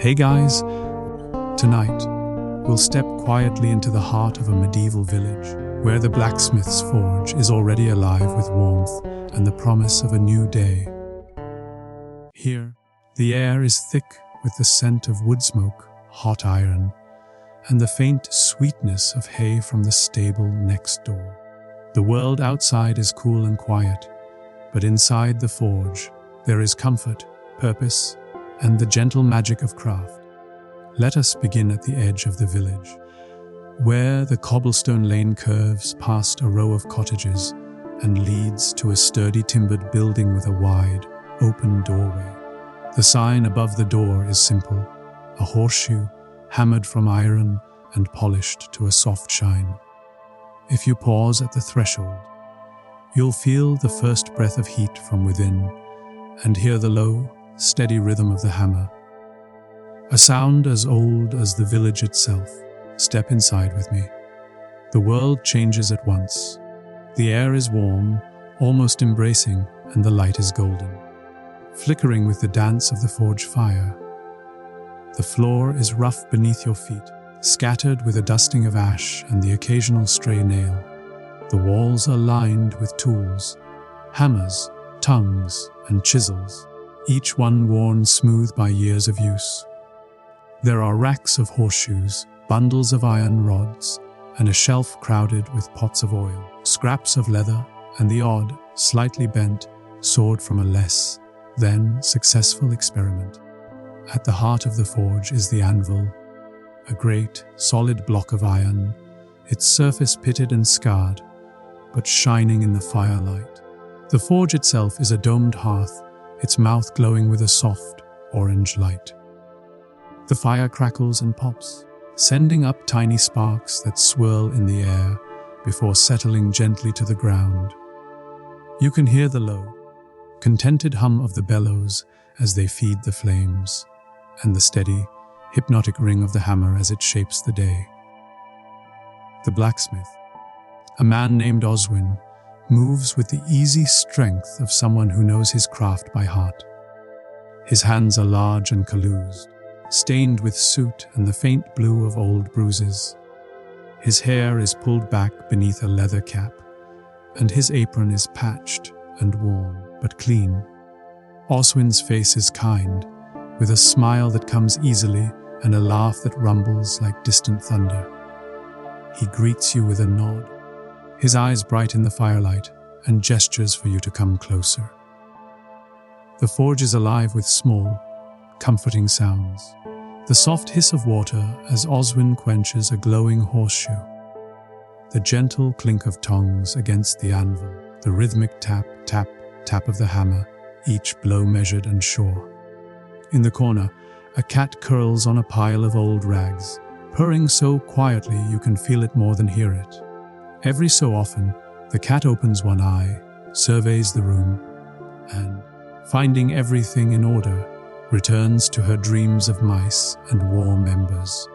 Hey guys, tonight we'll step quietly into the heart of a medieval village where the blacksmith's forge is already alive with warmth and the promise of a new day. Here, the air is thick with the scent of wood smoke, hot iron, and the faint sweetness of hay from the stable next door. The world outside is cool and quiet, but inside the forge there is comfort, purpose, and the gentle magic of craft. Let us begin at the edge of the village, where the cobblestone lane curves past a row of cottages and leads to a sturdy timbered building with a wide, open doorway. The sign above the door is simple, a horseshoe hammered from iron and polished to a soft shine. If you pause at the threshold, you'll feel the first breath of heat from within and hear the low, steady rhythm of the hammer. A sound as old as the village itself. Step inside with me. The world changes at once. The air is warm, almost embracing, and the light is golden, flickering with the dance of the forge fire. The floor is rough beneath your feet, scattered with a dusting of ash and the occasional stray nail. The walls are lined with tools, hammers, tongues, and chisels, each one worn smooth by years of use. There are racks of horseshoes, bundles of iron rods, and a shelf crowded with pots of oil, scraps of leather, and the odd, slightly bent sword from a less than successful experiment. At the heart of the forge is the anvil, a great, solid block of iron, its surface pitted and scarred, but shining in the firelight. The forge itself is a domed hearth, its mouth glowing with a soft, orange light. The fire crackles and pops, sending up tiny sparks that swirl in the air before settling gently to the ground. You can hear the low, contented hum of the bellows as they feed the flames, and the steady, hypnotic ring of the hammer as it shapes the day. The blacksmith, a man named Oswin, moves with the easy strength of someone who knows his craft by heart. His hands are large and calloused, stained with soot and the faint blue of old bruises. His hair is pulled back beneath a leather cap, and his apron is patched and worn, but clean. Oswin's face is kind, with a smile that comes easily and a laugh that rumbles like distant thunder. He greets you with a nod, his eyes bright in the firelight, and gestures for you to come closer. The forge is alive with small, comforting sounds. The soft hiss of water as Oswin quenches a glowing horseshoe. The gentle clink of tongs against the anvil. The rhythmic tap, tap, tap of the hammer, each blow measured and sure. In the corner, a cat curls on a pile of old rags, purring so quietly you can feel it more than hear it. Every so often, the cat opens one eye, surveys the room, and, finding everything in order, returns to her dreams of mice and warm embers.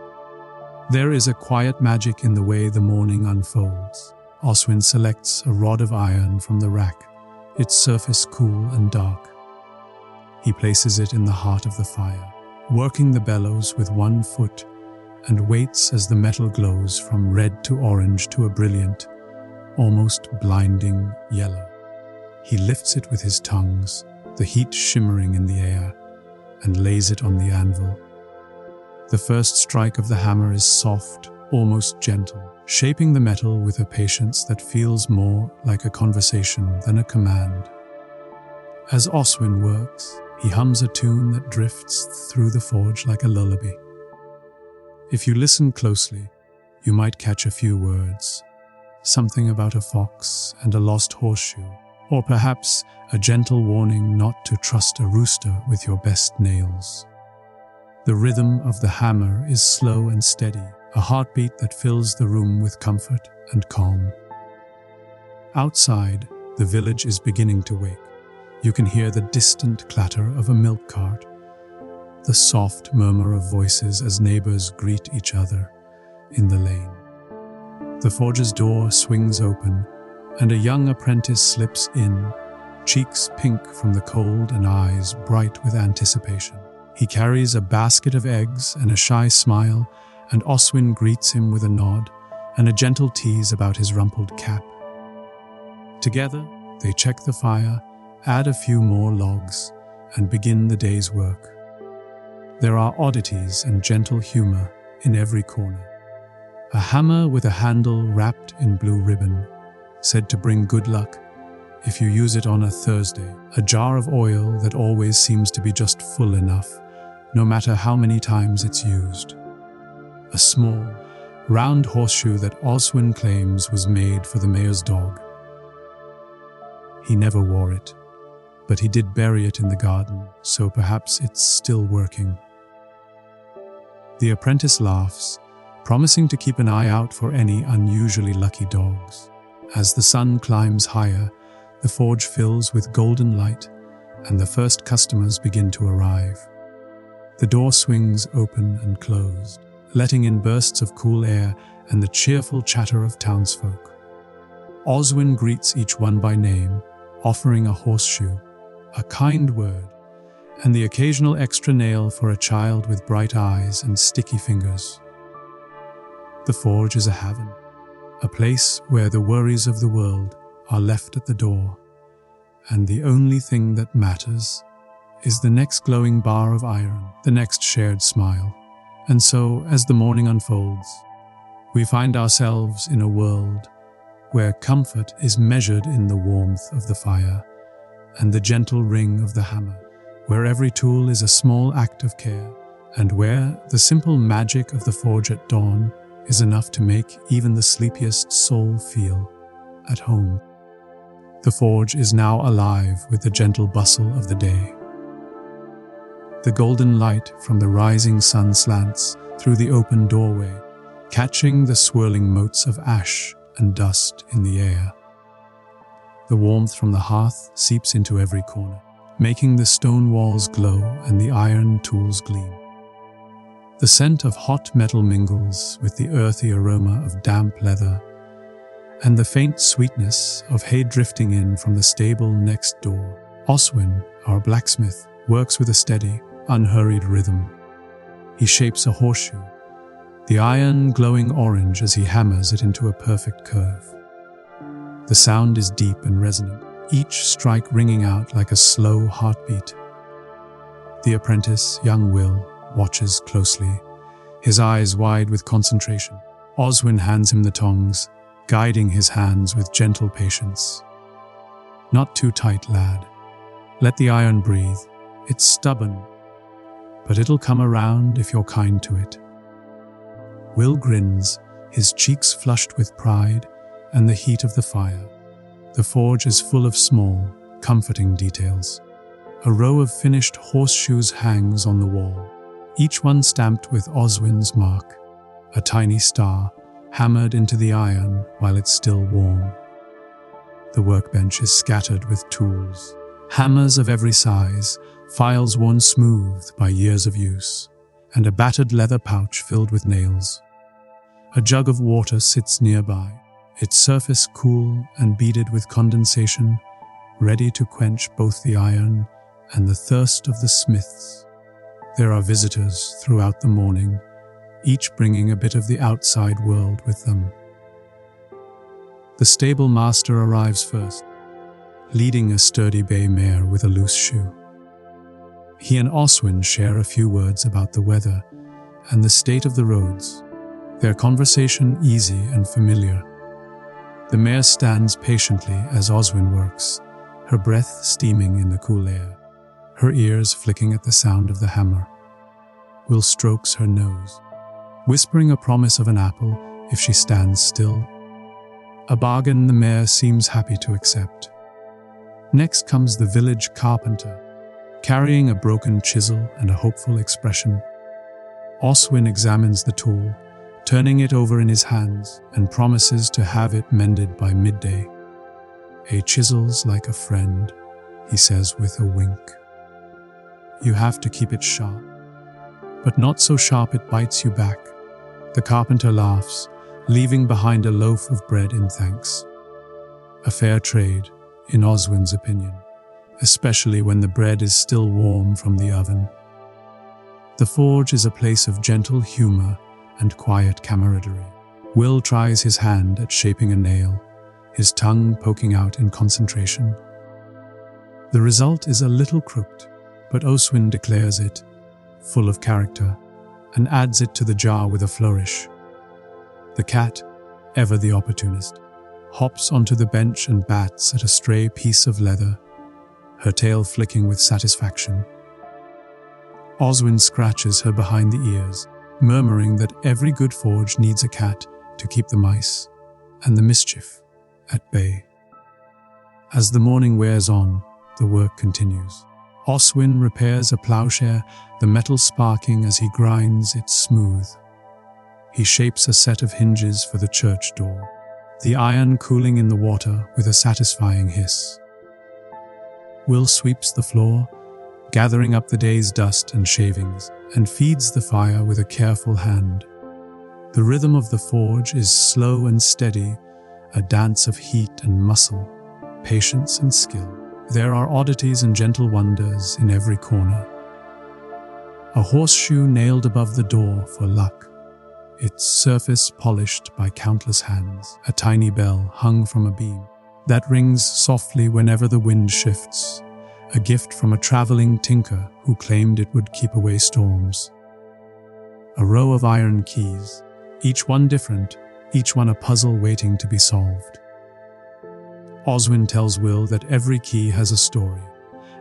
There is a quiet magic in the way the morning unfolds. Oswin selects a rod of iron from the rack, its surface cool and dark. He places it in the heart of the fire, working the bellows with one foot, and waits as the metal glows from red to orange to a brilliant, almost blinding yellow. He lifts it with his tongues, the heat shimmering in the air, and lays it on the anvil. The first strike of the hammer is soft, almost gentle, shaping the metal with a patience that feels more like a conversation than a command. As Oswin works, he hums a tune that drifts through the forge like a lullaby. If you listen closely, you might catch a few words, something about a fox and a lost horseshoe, or perhaps a gentle warning not to trust a rooster with your best nails. The rhythm of the hammer is slow and steady, a heartbeat that fills the room with comfort and calm. Outside, the village is beginning to wake. You can hear the distant clatter of a milk cart, the soft murmur of voices as neighbors greet each other in the lane. The forge's door swings open, and a young apprentice slips in, cheeks pink from the cold and eyes bright with anticipation. He carries a basket of eggs and a shy smile, and Oswin greets him with a nod and a gentle tease about his rumpled cap. Together, they check the fire, add a few more logs, and begin the day's work. There are oddities and gentle humor in every corner. A hammer with a handle wrapped in blue ribbon, said to bring good luck if you use it on a Thursday. A jar of oil that always seems to be just full enough, no matter how many times it's used. A small, round horseshoe that Oswin claims was made for the mayor's dog. He never wore it, but he did bury it in the garden, so perhaps it's still working. The apprentice laughs, promising to keep an eye out for any unusually lucky dogs. As the sun climbs higher, the forge fills with golden light, and the first customers begin to arrive. The door swings open and closed, letting in bursts of cool air and the cheerful chatter of townsfolk. Oswin greets each one by name, offering a horseshoe, a kind word, and the occasional extra nail for a child with bright eyes and sticky fingers. The forge is a haven, a place where the worries of the world are left at the door, and the only thing that matters is the next glowing bar of iron, the next shared smile. And so, as the morning unfolds, we find ourselves in a world where comfort is measured in the warmth of the fire and the gentle ring of the hammer, where every tool is a small act of care, and where the simple magic of the forge at dawn is enough to make even the sleepiest soul feel at home. The forge is now alive with the gentle bustle of the day. The golden light from the rising sun slants through the open doorway, catching the swirling motes of ash and dust in the air. The warmth from the hearth seeps into every corner, making the stone walls glow and the iron tools gleam. The scent of hot metal mingles with the earthy aroma of damp leather, and the faint sweetness of hay drifting in from the stable next door. Oswin, our blacksmith, works with a steady, unhurried rhythm. He shapes a horseshoe, the iron glowing orange as he hammers it into a perfect curve. The sound is deep and resonant, each strike ringing out like a slow heartbeat. The apprentice, young Will, watches closely, his eyes wide with concentration. Oswin hands him the tongs, guiding his hands with gentle patience. Not too tight, lad. Let the iron breathe. It's stubborn, but it'll come around if you're kind to it. Will grins, his cheeks flushed with pride and the heat of the fire. The forge is full of small, comforting details. A row of finished horseshoes hangs on the wall, each one stamped with Oswin's mark, a tiny star hammered into the iron while it's still warm. The workbench is scattered with tools, hammers of every size, files worn smooth by years of use, and a battered leather pouch filled with nails. A jug of water sits nearby, its surface cool and beaded with condensation, ready to quench both the iron and the thirst of the smiths. There are visitors throughout the morning, each bringing a bit of the outside world with them. The stable master arrives first, leading a sturdy bay mare with a loose shoe. He and Oswin share a few words about the weather and the state of the roads, their conversation easy and familiar. The mare stands patiently as Oswin works, her breath steaming in the cool air, her ears flicking at the sound of the hammer. Will strokes her nose, whispering a promise of an apple if she stands still. A bargain the mare seems happy to accept. Next comes the village carpenter, carrying a broken chisel and a hopeful expression. Oswin examines the tool, turning it over in his hands, and promises to have it mended by midday. "A chisel's like a friend," he says with a wink. "You have to keep it sharp, but not so sharp it bites you back." The carpenter laughs, leaving behind a loaf of bread in thanks. A fair trade, in Oswin's opinion, especially when the bread is still warm from the oven. The forge is a place of gentle humor and quiet camaraderie. Will tries his hand at shaping a nail, his tongue poking out in concentration. The result is a little crooked, but Oswin declares it full of character and adds it to the jar with a flourish. The cat, ever the opportunist, hops onto the bench and bats at a stray piece of leather, her tail flicking with satisfaction. Oswin scratches her behind the ears, murmuring that every good forge needs a cat to keep the mice and the mischief at bay. As the morning wears on, the work continues. Oswin repairs a plowshare, the metal sparking as he grinds it smooth. He shapes a set of hinges for the church door, the iron cooling in the water with a satisfying hiss. Will sweeps the floor, gathering up the day's dust and shavings, and feeds the fire with a careful hand. The rhythm of the forge is slow and steady, a dance of heat and muscle, patience and skill. There are oddities and gentle wonders in every corner. A horseshoe nailed above the door for luck, its surface polished by countless hands. A tiny bell hung from a beam that rings softly whenever the wind shifts, a gift from a traveling tinker who claimed it would keep away storms. A row of iron keys, each one different, each one a puzzle waiting to be solved. Oswin tells Will that every key has a story,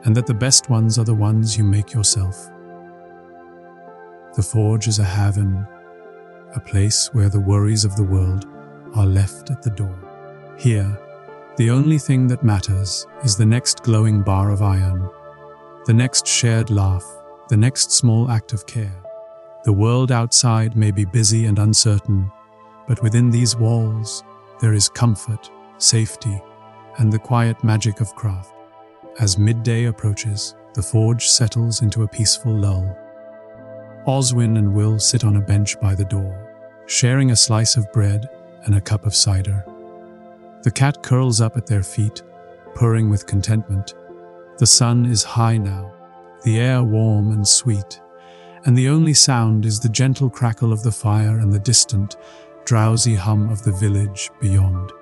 and that the best ones are the ones you make yourself. The forge is a haven, a place where the worries of the world are left at the door. Here, the only thing that matters is the next glowing bar of iron, the next shared laugh, the next small act of care. The world outside may be busy and uncertain, but within these walls there is comfort, safety, and the quiet magic of craft. As midday approaches, the forge settles into a peaceful lull. Oswin and Will sit on a bench by the door, sharing a slice of bread and a cup of cider. The cat curls up at their feet, purring with contentment. The sun is high now, the air warm and sweet, and the only sound is the gentle crackle of the fire and the distant, drowsy hum of the village beyond.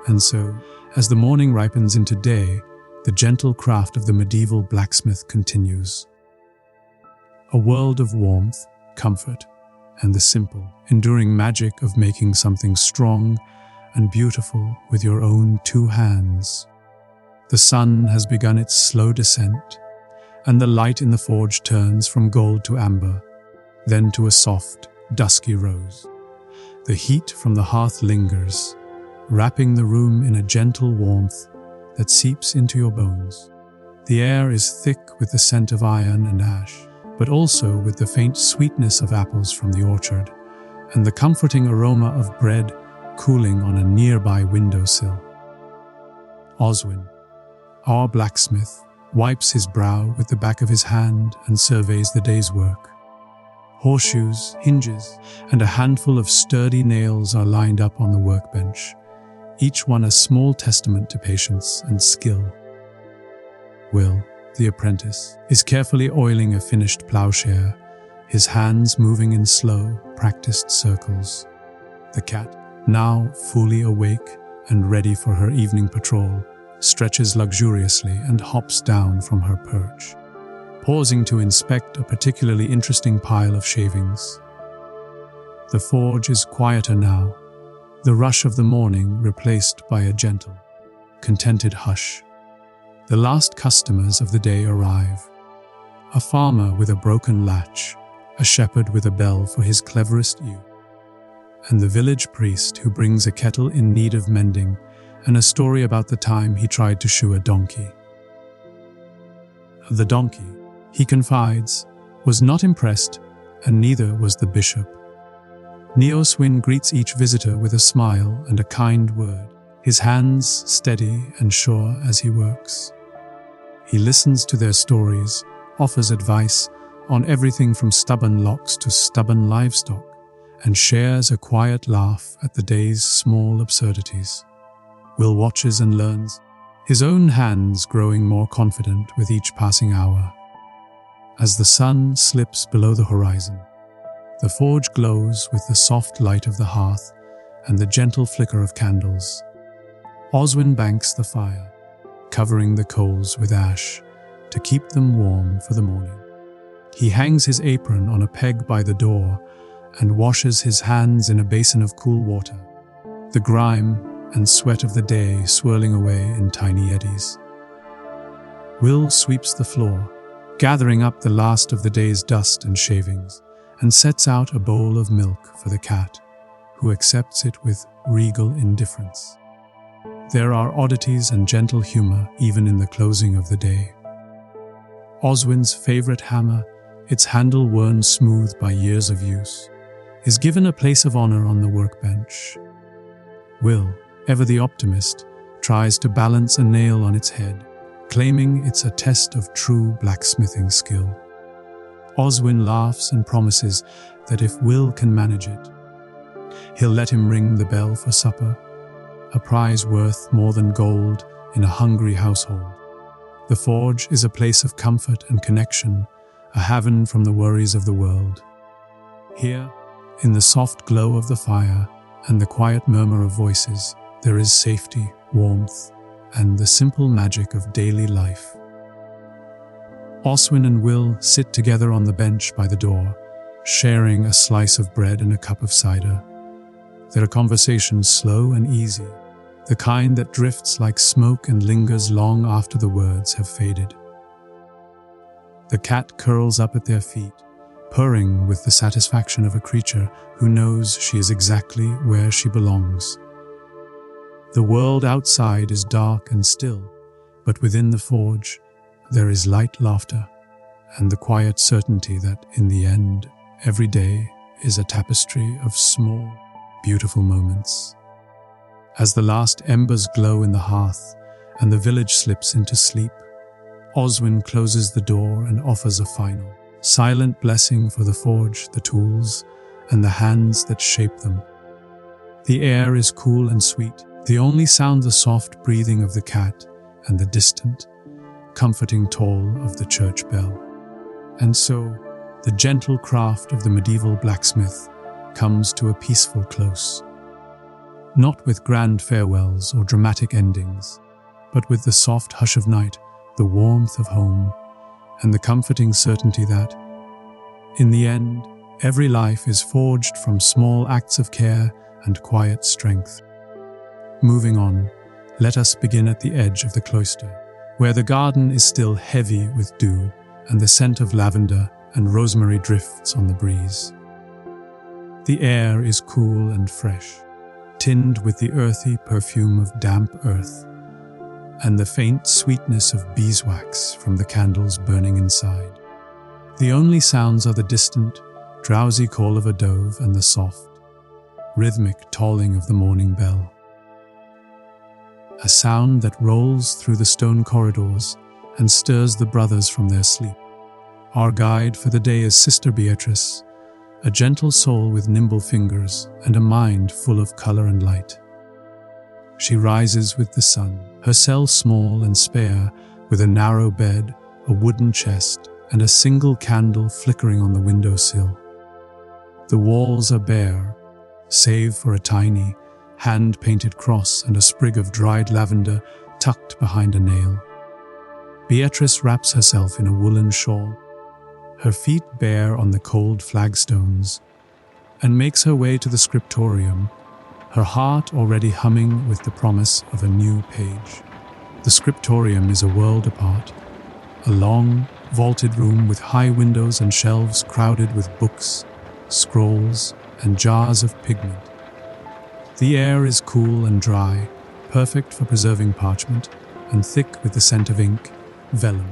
And so, as the morning ripens into day, the gentle craft of the medieval blacksmith continues. A world of warmth, comfort, and the simple, enduring magic of making something strong and beautiful with your own two hands. The sun has begun its slow descent, and the light in the forge turns from gold to amber, then to a soft, dusky rose. The heat from the hearth lingers, wrapping the room in a gentle warmth that seeps into your bones. The air is thick with the scent of iron and ash, but also with the faint sweetness of apples from the orchard, and the comforting aroma of bread cooling on a nearby windowsill. Oswin, our blacksmith, wipes his brow with the back of his hand and surveys the day's work. Horseshoes, hinges, and a handful of sturdy nails are lined up on the workbench, each one a small testament to patience and skill. Will, the apprentice, is carefully oiling a finished plowshare, his hands moving in slow, practiced circles. The cat, now fully awake and ready for her evening patrol, stretches luxuriously and hops down from her perch, pausing to inspect a particularly interesting pile of shavings. The forge is quieter now, the rush of the morning replaced by a gentle, contented hush. The last customers of the day arrive. A farmer with a broken latch, a shepherd with a bell for his cleverest ewe, and the village priest who brings a kettle in need of mending and a story about the time he tried to shoe a donkey. The donkey, he confides, was not impressed, and neither was the bishop. Oswin greets each visitor with a smile and a kind word, his hands steady and sure as he works. He listens to their stories, offers advice on everything from stubborn locks to stubborn livestock, and shares a quiet laugh at the day's small absurdities. Will watches and learns, his own hands growing more confident with each passing hour. as the sun slips below the horizon. The forge glows with the soft light of the hearth and the gentle flicker of candles. Oswin banks the fire, covering the coals with ash to keep them warm for the morning. He hangs his apron on a peg by the door and washes his hands in a basin of cool water, the grime and sweat of the day swirling away in tiny eddies. Will sweeps the floor, gathering up the last of the day's dust and shavings, and sets out a bowl of milk for the cat, who accepts it with regal indifference. There are oddities and gentle humor even in the closing of the day. Oswin's favorite hammer, its handle worn smooth by years of use, is given a place of honor on the workbench. Will, ever the optimist, tries to balance a nail on its head, claiming it's a test of true blacksmithing skill. Oswin laughs and promises that if Will can manage it, he'll let him ring the bell for supper, a prize worth more than gold in a hungry household. The forge is a place of comfort and connection, a haven from the worries of the world. Here, in the soft glow of the fire and the quiet murmur of voices, there is safety, warmth, and the simple magic of daily life. Oswin and Will sit together on the bench by the door, sharing a slice of bread and a cup of cider. Their conversation slow and easy, the kind that drifts like smoke and lingers long after the words have faded. The cat curls up at their feet, purring with the satisfaction of a creature who knows she is exactly where she belongs. The world outside is dark and still, but within the forge, there is light laughter and the quiet certainty that, in the end, every day is a tapestry of small, beautiful moments. As the last embers glow in the hearth and the village slips into sleep, Oswin closes the door and offers a final, silent blessing for the forge, the tools, and the hands that shape them. The air is cool and sweet. The only sound the soft breathing of the cat and the distant, comforting toll of the church bell. And so, the gentle craft of the medieval blacksmith comes to a peaceful close. Not with grand farewells or dramatic endings, but with the soft hush of night, the warmth of home, and the comforting certainty that, in the end, every life is forged from small acts of care and quiet strength. Moving on, let us begin at the edge of the cloister, where the garden is still heavy with dew and the scent of lavender and rosemary drifts on the breeze. The air is cool and fresh, tinged with the earthy perfume of damp earth and the faint sweetness of beeswax from the candles burning inside. The only sounds are the distant, drowsy call of a dove and the soft, rhythmic tolling of the morning bell. A sound that rolls through the stone corridors and stirs the brothers from their sleep. Our guide for the day is Sister Beatrice, a gentle soul with nimble fingers and a mind full of color and light. She rises with the sun, her cell small and spare, with a narrow bed, a wooden chest, and a single candle flickering on the windowsill. The walls are bare, save for a tiny, hand-painted cross and a sprig of dried lavender tucked behind a nail. Beatrice wraps herself in a woolen shawl, her feet bare on the cold flagstones, and makes her way to the scriptorium, her heart already humming with the promise of a new page. The scriptorium is a world apart, a long, vaulted room with high windows and shelves crowded with books, scrolls, and jars of pigment. The air is cool and dry, perfect for preserving parchment, and thick with the scent of ink, vellum,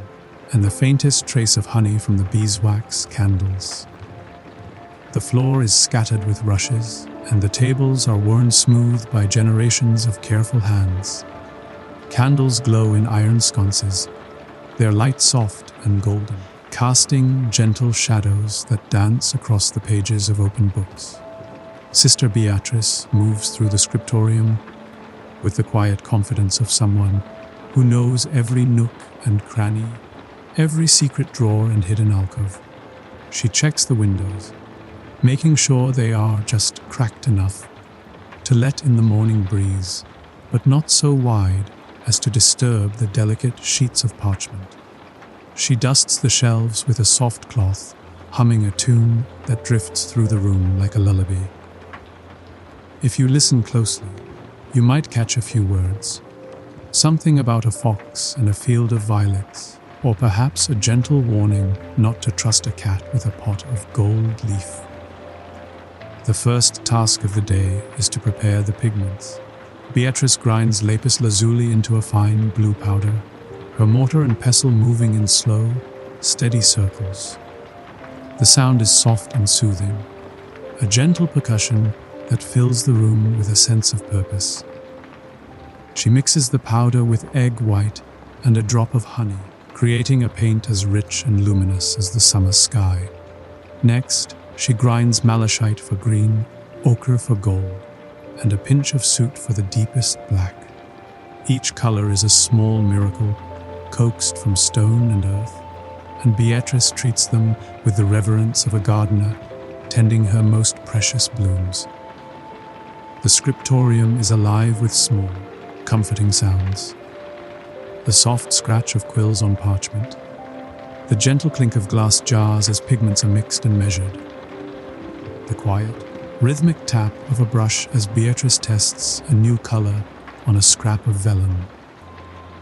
and the faintest trace of honey from the beeswax candles. The floor is scattered with rushes, and the tables are worn smooth by generations of careful hands. Candles glow in iron sconces, their light soft and golden, casting gentle shadows that dance across the pages of open books. Sister Beatrice moves through the scriptorium with the quiet confidence of someone who knows every nook and cranny, every secret drawer and hidden alcove. She checks the windows, making sure they are just cracked enough to let in the morning breeze, but not so wide as to disturb the delicate sheets of parchment. She dusts the shelves with a soft cloth, humming a tune that drifts through the room like a lullaby. If you listen closely, you might catch a few words. Something about a fox and a field of violets, or perhaps a gentle warning not to trust a cat with a pot of gold leaf. The first task of the day is to prepare the pigments. Beatrice grinds lapis lazuli into a fine blue powder, her mortar and pestle moving in slow, steady circles. The sound is soft and soothing, a gentle percussion that fills the room with a sense of purpose. She mixes the powder with egg white and a drop of honey, creating a paint as rich and luminous as the summer sky. Next, she grinds malachite for green, ochre for gold, and a pinch of soot for the deepest black. Each color is a small miracle, coaxed from stone and earth, and Beatrice treats them with the reverence of a gardener tending her most precious blooms. The scriptorium is alive with small, comforting sounds. The soft scratch of quills on parchment, the gentle clink of glass jars as pigments are mixed and measured, the quiet, rhythmic tap of a brush as Beatrice tests a new color on a scrap of vellum.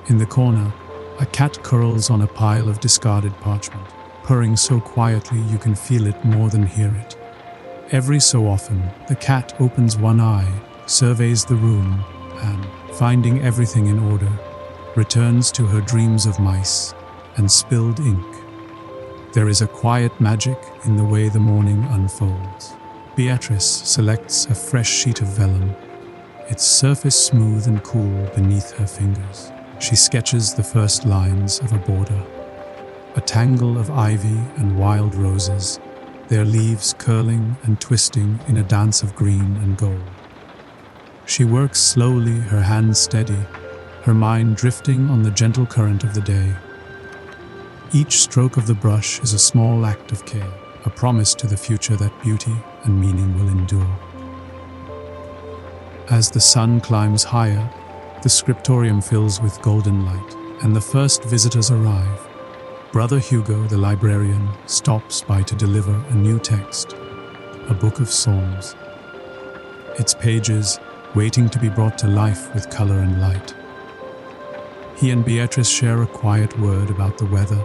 In the corner, a cat curls on a pile of discarded parchment, purring so quietly you can feel it more than hear it. Every so often, the cat opens one eye, surveys the room, and, finding everything in order, returns to her dreams of mice and spilled ink. There is a quiet magic in the way the morning unfolds. Beatrice selects a fresh sheet of vellum, its surface smooth and cool beneath her fingers. She sketches the first lines of a border, a tangle of ivy and wild roses, their leaves curling and twisting in a dance of green and gold. She works slowly, her hands steady, her mind drifting on the gentle current of the day. Each stroke of the brush is a small act of care, a promise to the future that beauty and meaning will endure. As the sun climbs higher, the scriptorium fills with golden light, and the first visitors arrive. Brother Hugo, the librarian, stops by to deliver a new text, a book of psalms. Its pages waiting to be brought to life with color and light. He and Beatrice share a quiet word about the weather,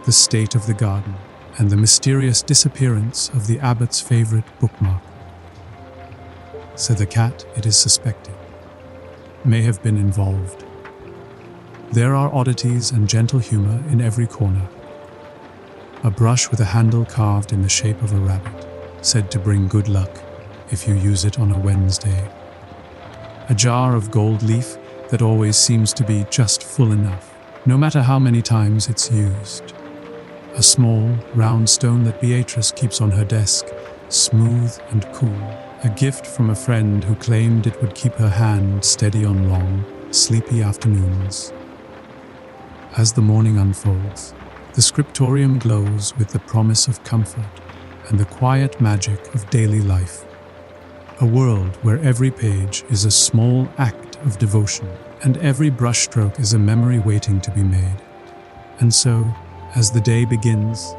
the state of the garden, and the mysterious disappearance of the abbot's favorite bookmark. So the cat, it is suspected, may have been involved. There are oddities and gentle humor in every corner. A brush with a handle carved in the shape of a rabbit, said to bring good luck if you use it on a Wednesday. A jar of gold leaf that always seems to be just full enough, no matter how many times it's used. A small, round stone that Beatrice keeps on her desk, smooth and cool. A gift from a friend who claimed it would keep her hand steady on long, sleepy afternoons. As the morning unfolds, the scriptorium glows with the promise of comfort and the quiet magic of daily life. A world where every page is a small act of devotion and every brushstroke is a memory waiting to be made. And so, as the day begins,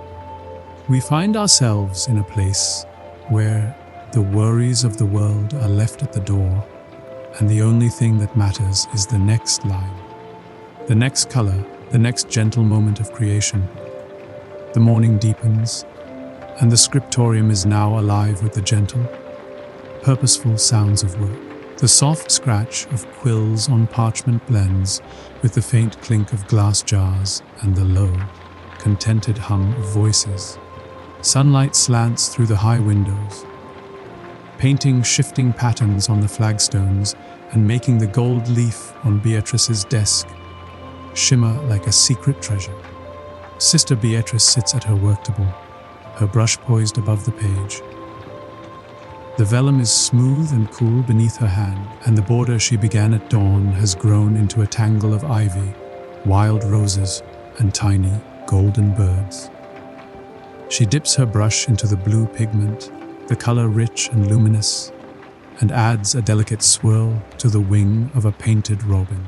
we find ourselves in a place where the worries of the world are left at the door, and the only thing that matters is the next line, the next color, the next gentle moment of creation. The morning deepens, and the scriptorium is now alive with the gentle, purposeful sounds of work. The soft scratch of quills on parchment blends with the faint clink of glass jars and the low, contented hum of voices. Sunlight slants through the high windows, painting shifting patterns on the flagstones and making the gold leaf on Beatrice's desk shimmer like a secret treasure. Sister Beatrice sits at her work table, her brush poised above the page. The vellum is smooth and cool beneath her hand, and the border she began at dawn has grown into a tangle of ivy, wild roses, and tiny golden birds. She dips her brush into the blue pigment, the color rich and luminous, and adds a delicate swirl to the wing of a painted robin.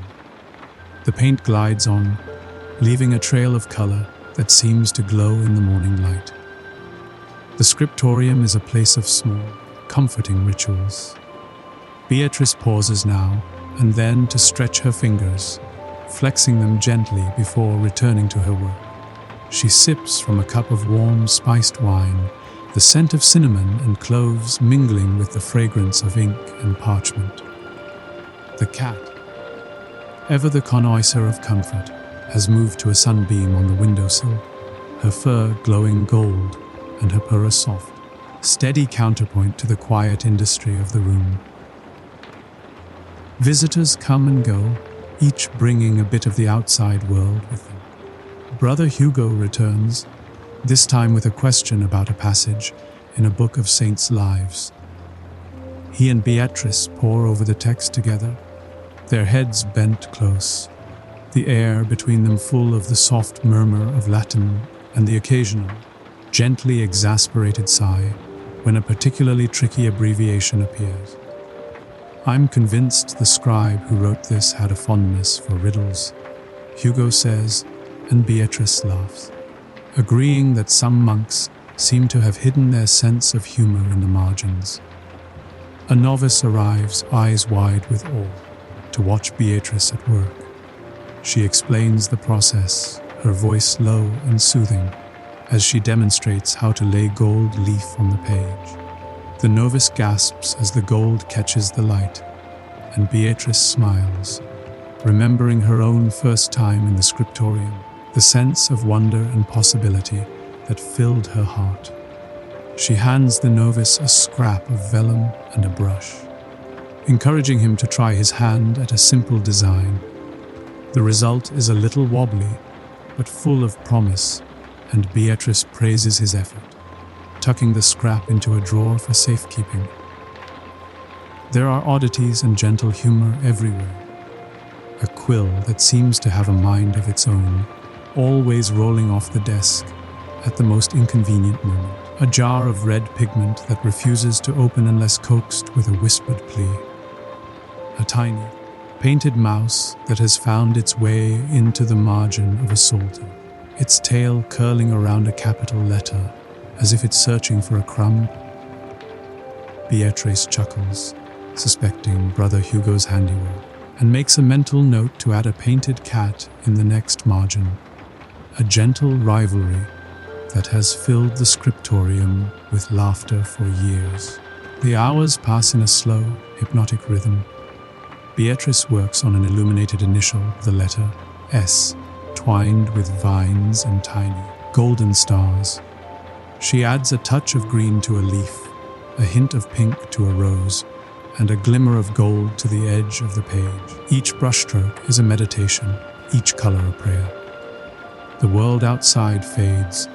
The paint glides on, leaving a trail of color that seems to glow in the morning light. The scriptorium is a place of small, comforting rituals. Beatrice pauses now and then to stretch her fingers, flexing them gently before returning to her work. She sips from a cup of warm, spiced wine, the scent of cinnamon and cloves mingling with the fragrance of ink and parchment. The cat, ever the connoisseur of comfort, has moved to a sunbeam on the windowsill, her fur glowing gold and her purr a soft, steady counterpoint to the quiet industry of the room. Visitors come and go, each bringing a bit of the outside world with them. Brother Hugo returns, this time with a question about a passage in a book of saints' lives. He and Beatrice pore over the text together, their heads bent close, the air between them full of the soft murmur of Latin and the occasional, gently exasperated sigh when a particularly tricky abbreviation appears. I'm convinced the scribe who wrote this had a fondness for riddles, Hugo says, and Beatrice laughs, agreeing that some monks seem to have hidden their sense of humor in the margins. A novice arrives, eyes wide with awe, to watch Beatrice at work. She explains the process, her voice low and soothing, as she demonstrates how to lay gold leaf on the page. The novice gasps as the gold catches the light, and Beatrice smiles, remembering her own first time in the scriptorium, the sense of wonder and possibility that filled her heart. She hands the novice a scrap of vellum and a brush, encouraging him to try his hand at a simple design. The result is a little wobbly, but full of promise, and Beatrice praises his effort, tucking the scrap into a drawer for safekeeping. There are oddities and gentle humor everywhere. A quill that seems to have a mind of its own, always rolling off the desk at the most inconvenient moment. A jar of red pigment that refuses to open unless coaxed with a whispered plea. A tiny, painted mouse that has found its way into the margin of a psalter, its tail curling around a capital letter as if it's searching for a crumb. Beatrice chuckles, suspecting Brother Hugo's handiwork, and makes a mental note to add a painted cat in the next margin, a gentle rivalry that has filled the scriptorium with laughter for years. The hours pass in a slow, hypnotic rhythm. Beatrice works on an illuminated initial, the letter S, twined with vines and tiny, golden stars. She adds a touch of green to a leaf, a hint of pink to a rose, and a glimmer of gold to the edge of the page. Each brushstroke is a meditation, each color a prayer. The world outside fades,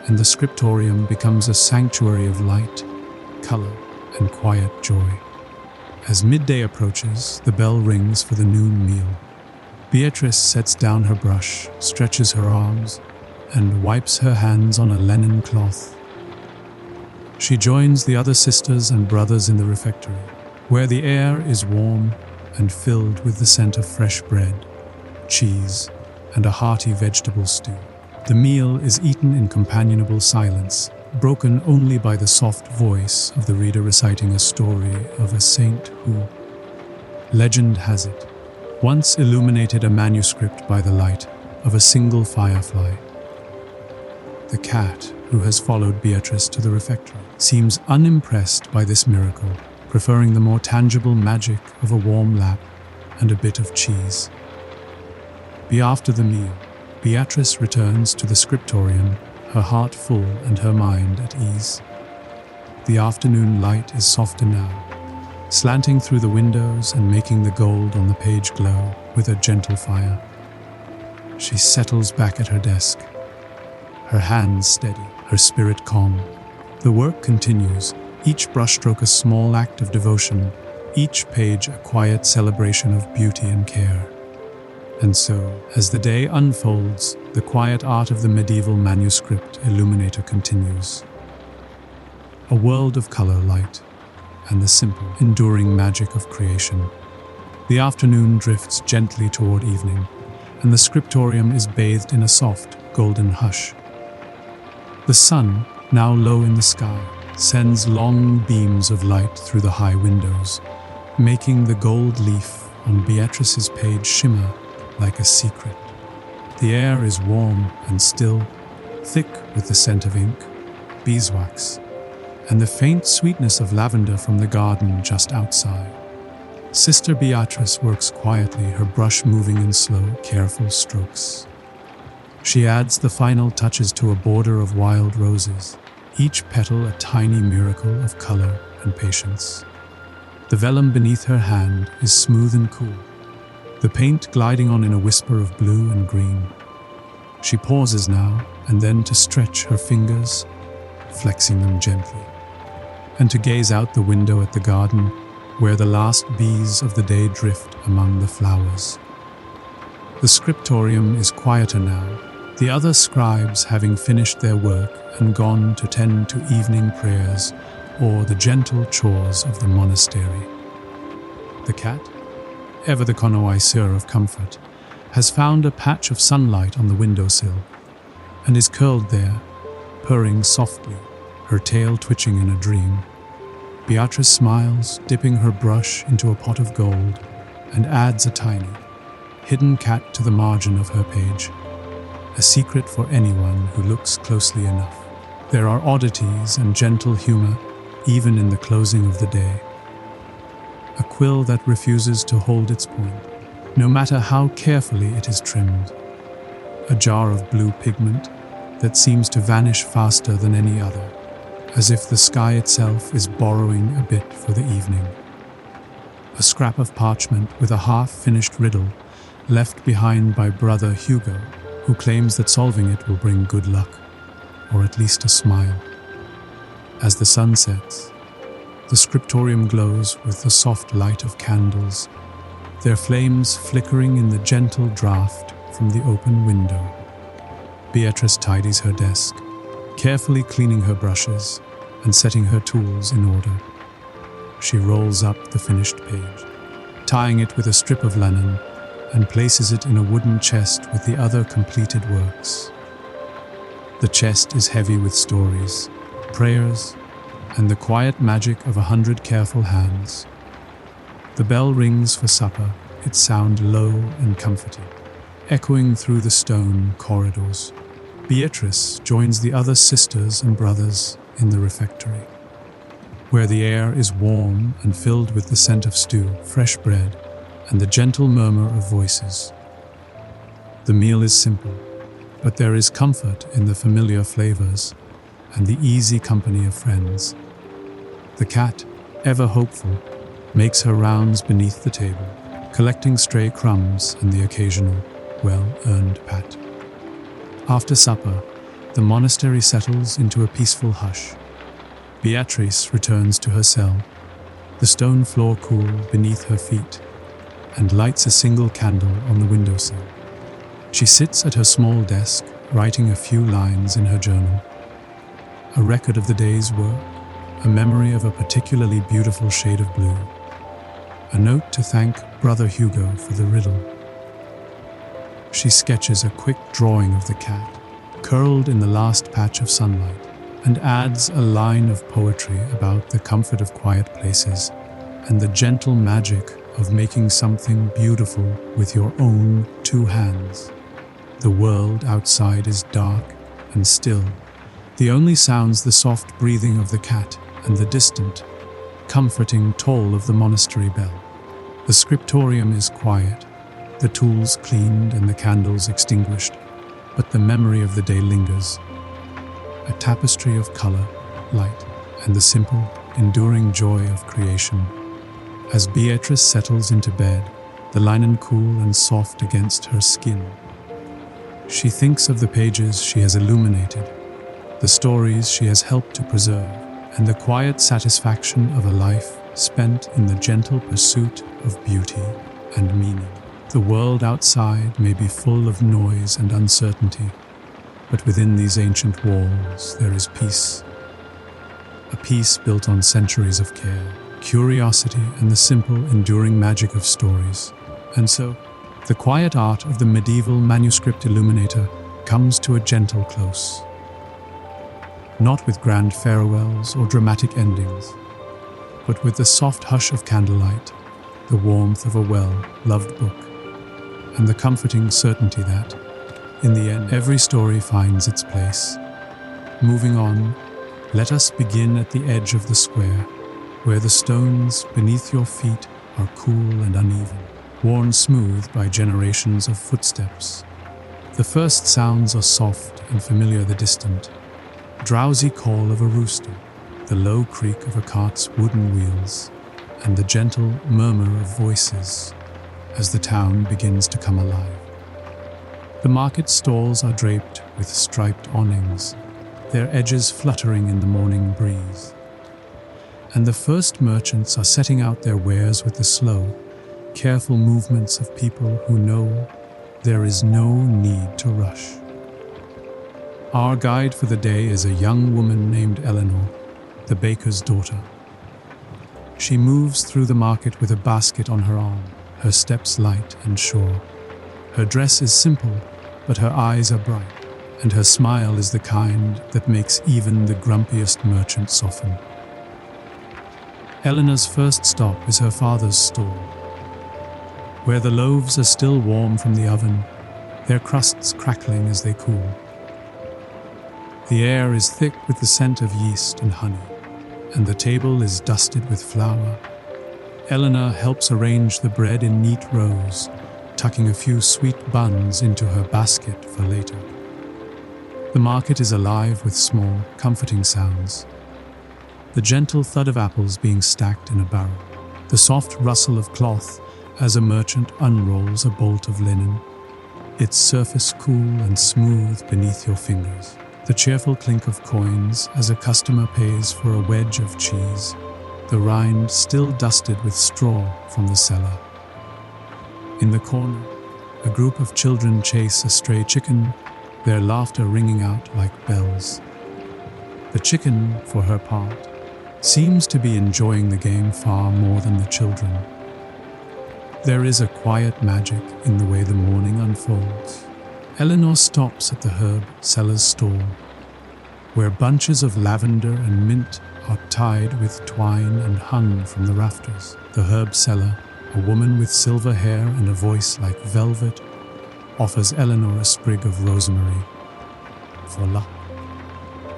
and the scriptorium becomes a sanctuary of light, color, and quiet joy. As midday approaches, the bell rings for the noon meal. Beatrice sets down her brush, stretches her arms, and wipes her hands on a linen cloth. She joins the other sisters and brothers in the refectory, where the air is warm and filled with the scent of fresh bread, cheese, and a hearty vegetable stew. The meal is eaten in companionable silence, broken only by the soft voice of the reader reciting a story of a saint who, legend has it, once illuminated a manuscript by the light of a single firefly. The cat, who has followed Beatrice to the refectory, seems unimpressed by this miracle, preferring the more tangible magic of a warm lap and a bit of cheese. After the meal, Beatrice returns to the scriptorium, her heart full and her mind at ease. The afternoon light is softer now, slanting through the windows and making the gold on the page glow with a gentle fire. She settles back at her desk, her hands steady, her spirit calm. The work continues, each brushstroke a small act of devotion, each page a quiet celebration of beauty and care. And so, as the day unfolds, the quiet art of the medieval manuscript Illuminator continues. A world of color, light, and the simple, enduring magic of creation. The afternoon drifts gently toward evening, and the scriptorium is bathed in a soft, golden hush. The sun, now low in the sky, sends long beams of light through the high windows, making the gold leaf on Beatrice's page shimmer like a secret. The air is warm and still, thick with the scent of ink, beeswax, and the faint sweetness of lavender from the garden just outside. Sister Beatrice works quietly, her brush moving in slow, careful strokes. She adds the final touches to a border of wild roses, each petal a tiny miracle of color and patience. The vellum beneath her hand is smooth and cool, the paint gliding on in a whisper of blue and green. She pauses now and then to stretch her fingers, flexing them gently, and to gaze out the window at the garden where the last bees of the day drift among the flowers. The scriptorium is quieter now, the other scribes having finished their work and gone to tend to evening prayers or the gentle chores of the monastery. The cat, ever the connoisseur of comfort, has found a patch of sunlight on the windowsill and is curled there, purring softly, her tail twitching in a dream. Beatrice smiles, dipping her brush into a pot of gold, and adds a tiny, hidden cat to the margin of her page, a secret for anyone who looks closely enough. There are oddities and gentle humor, even in the closing of the day. A quill that refuses to hold its point, no matter how carefully it is trimmed. A jar of blue pigment that seems to vanish faster than any other, as if the sky itself is borrowing a bit for the evening. A scrap of parchment with a half-finished riddle left behind by Brother Hugo, who claims that solving it will bring good luck, or at least a smile. As the sun sets, the scriptorium glows with the soft light of candles, their flames flickering in the gentle draft from the open window. Beatrice tidies her desk, carefully cleaning her brushes and setting her tools in order. She rolls up the finished page, tying it with a strip of linen, and places it in a wooden chest with the other completed works. The chest is heavy with stories, prayers, and the quiet magic of 100 careful hands. The bell rings for supper, its sound low and comforting, echoing through the stone corridors. Beatrice joins the other sisters and brothers in the refectory, where the air is warm and filled with the scent of stew, fresh bread, and the gentle murmur of voices. The meal is simple, but there is comfort in the familiar flavors and the easy company of friends. The cat, ever hopeful, makes her rounds beneath the table, collecting stray crumbs and the occasional, well-earned pat. After supper, the monastery settles into a peaceful hush. Beatrice returns to her cell, the stone floor cool beneath her feet, and lights a single candle on the windowsill. She sits at her small desk, writing a few lines in her journal. A record of the day's work, a memory of a particularly beautiful shade of blue, a note to thank Brother Hugo for the riddle. She sketches a quick drawing of the cat, curled in the last patch of sunlight, and adds a line of poetry about the comfort of quiet places and the gentle magic of making something beautiful with your own two hands. The world outside is dark and still. The only sounds the soft breathing of the cat and the distant, comforting toll of the monastery bell. The scriptorium is quiet, the tools cleaned and the candles extinguished, but the memory of the day lingers. A tapestry of color, light, and the simple, enduring joy of creation. As Beatrice settles into bed, the linen cool and soft against her skin, she thinks of the pages she has illuminated, the stories she has helped to preserve, and the quiet satisfaction of a life spent in the gentle pursuit of beauty and meaning. The world outside may be full of noise and uncertainty, but within these ancient walls there is peace. A peace built on centuries of care, curiosity, and the simple, enduring magic of stories. And so, the quiet art of the medieval manuscript Illuminator comes to a gentle close. Not with grand farewells or dramatic endings, but with the soft hush of candlelight, the warmth of a well-loved book, and the comforting certainty that, in the end, every story finds its place. Moving on, let us begin at the edge of the square, where the stones beneath your feet are cool and uneven, worn smooth by generations of footsteps. The first sounds are soft and familiar, the distant, drowsy call of a rooster, the low creak of a cart's wooden wheels, and the gentle murmur of voices as the town begins to come alive. The market stalls are draped with striped awnings, their edges fluttering in the morning breeze. And the first merchants are setting out their wares with the slow, careful movements of people who know there is no need to rush. Our guide for the day is a young woman named Eleanor, the baker's daughter. She moves through the market with a basket on her arm, her steps light and sure. Her dress is simple, but her eyes are bright, and her smile is the kind that makes even the grumpiest merchant soften. Eleanor's first stop is her father's stall, where the loaves are still warm from the oven, their crusts crackling as they cool. The air is thick with the scent of yeast and honey, and the table is dusted with flour. Eleanor helps arrange the bread in neat rows, tucking a few sweet buns into her basket for later. The market is alive with small, comforting sounds. The gentle thud of apples being stacked in a barrel, the soft rustle of cloth as a merchant unrolls a bolt of linen, its surface cool and smooth beneath your fingers. The cheerful clink of coins as a customer pays for a wedge of cheese, the rind still dusted with straw from the cellar. In the corner, a group of children chase a stray chicken, their laughter ringing out like bells. The chicken, for her part, seems to be enjoying the game far more than the children. There is a quiet magic in the way the morning unfolds. Eleanor stops at the herb seller's stall, where bunches of lavender and mint are tied with twine and hung from the rafters. The herb seller, a woman with silver hair and a voice like velvet, offers Eleanor a sprig of rosemary for luck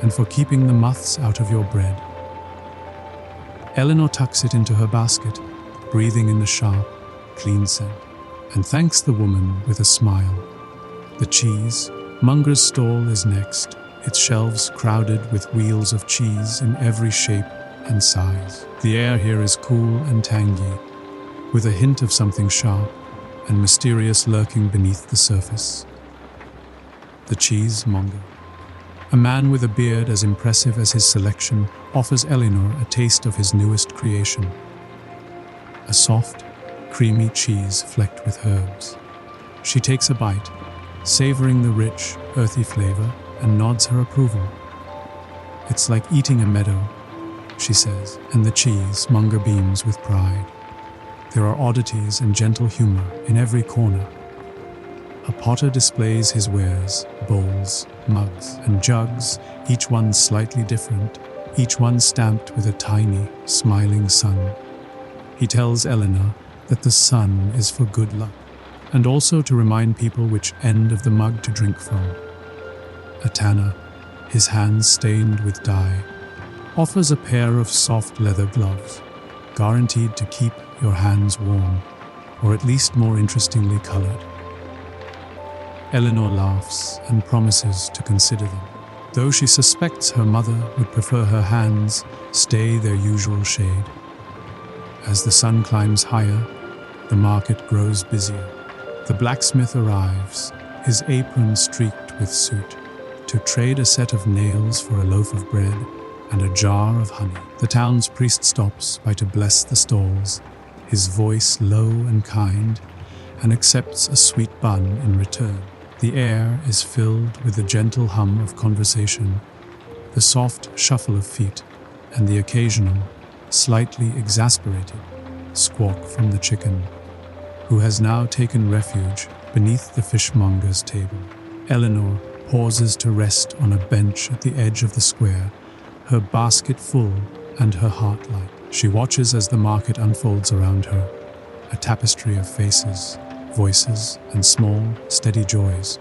and for keeping the moths out of your bread. Eleanor tucks it into her basket, breathing in the sharp, clean scent, and thanks the woman with a smile. The cheese monger's stall is next, its shelves crowded with wheels of cheese in every shape and size. The air here is cool and tangy, with a hint of something sharp and mysterious lurking beneath the surface. The cheesemonger, a man with a beard as impressive as his selection, offers Eleanor a taste of his newest creation, a soft, creamy cheese flecked with herbs. She takes a bite, savoring the rich, earthy flavor, and nods her approval. "It's like eating a meadow," she says, and the cheesemonger beams with pride. There are oddities and gentle humor in every corner. A potter displays his wares, bowls, mugs, and jugs, each one slightly different, each one stamped with a tiny, smiling sun. He tells Eleanor that the sun is for good luck, and also to remind people which end of the mug to drink from. A tanner, his hands stained with dye, offers a pair of soft leather gloves, guaranteed to keep your hands warm, or at least more interestingly colored. Eleanor laughs and promises to consider them, though she suspects her mother would prefer her hands stay their usual shade. As the sun climbs higher, the market grows busier. The blacksmith arrives, his apron streaked with soot, to trade a set of nails for a loaf of bread and a jar of honey. The town's priest stops by to bless the stalls, his voice low and kind, and accepts a sweet bun in return. The air is filled with the gentle hum of conversation, the soft shuffle of feet, and the occasional, slightly exasperated, squawk from the chicken, who has now taken refuge beneath the fishmonger's table. Eleanor pauses to rest on a bench at the edge of the square, her basket full and her heart light. She watches as the market unfolds around her, a tapestry of faces, voices, and small, steady joys.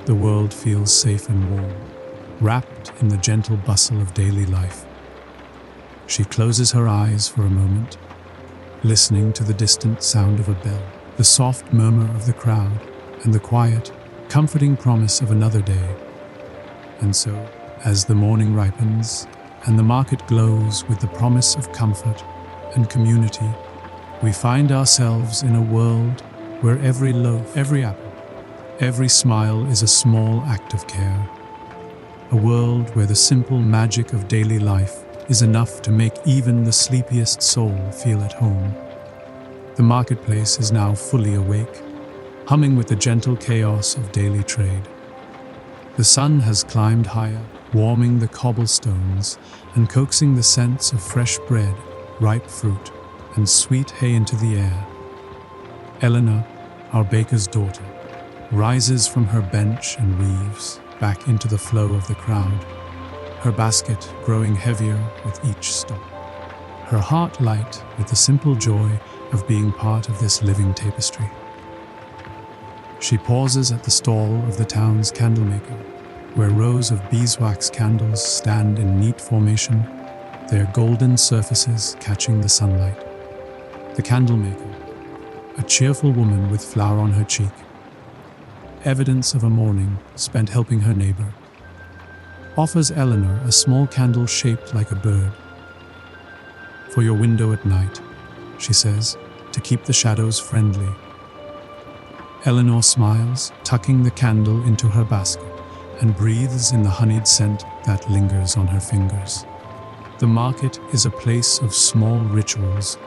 The world feels safe and warm, wrapped in the gentle bustle of daily life. She closes her eyes for a moment, listening to the distant sound of a bell, the soft murmur of the crowd, and the quiet, comforting promise of another day. And so, as the morning ripens and the market glows with the promise of comfort and community, we find ourselves in a world where every loaf, every apple, every smile is a small act of care. A world where the simple magic of daily life is enough to make even the sleepiest soul feel at home. The marketplace is now fully awake, humming with the gentle chaos of daily trade. The sun has climbed higher, warming the cobblestones and coaxing the scents of fresh bread, ripe fruit, and sweet hay into the air. Eleanor, our baker's daughter, rises from her bench and weaves back into the flow of the crowd, her basket growing heavier with each stop, her heart light with the simple joy of being part of this living tapestry. She pauses at the stall of the town's candlemaker, where rows of beeswax candles stand in neat formation, their golden surfaces catching the sunlight. The candlemaker, a cheerful woman with flower on her cheek, evidence of a morning spent helping her neighbor, offers Eleanor a small candle shaped like a bird. "For your window at night," she says, "to keep the shadows friendly." Eleanor smiles, tucking the candle into her basket, and breathes in the honeyed scent that lingers on her fingers. The market is a place of small rituals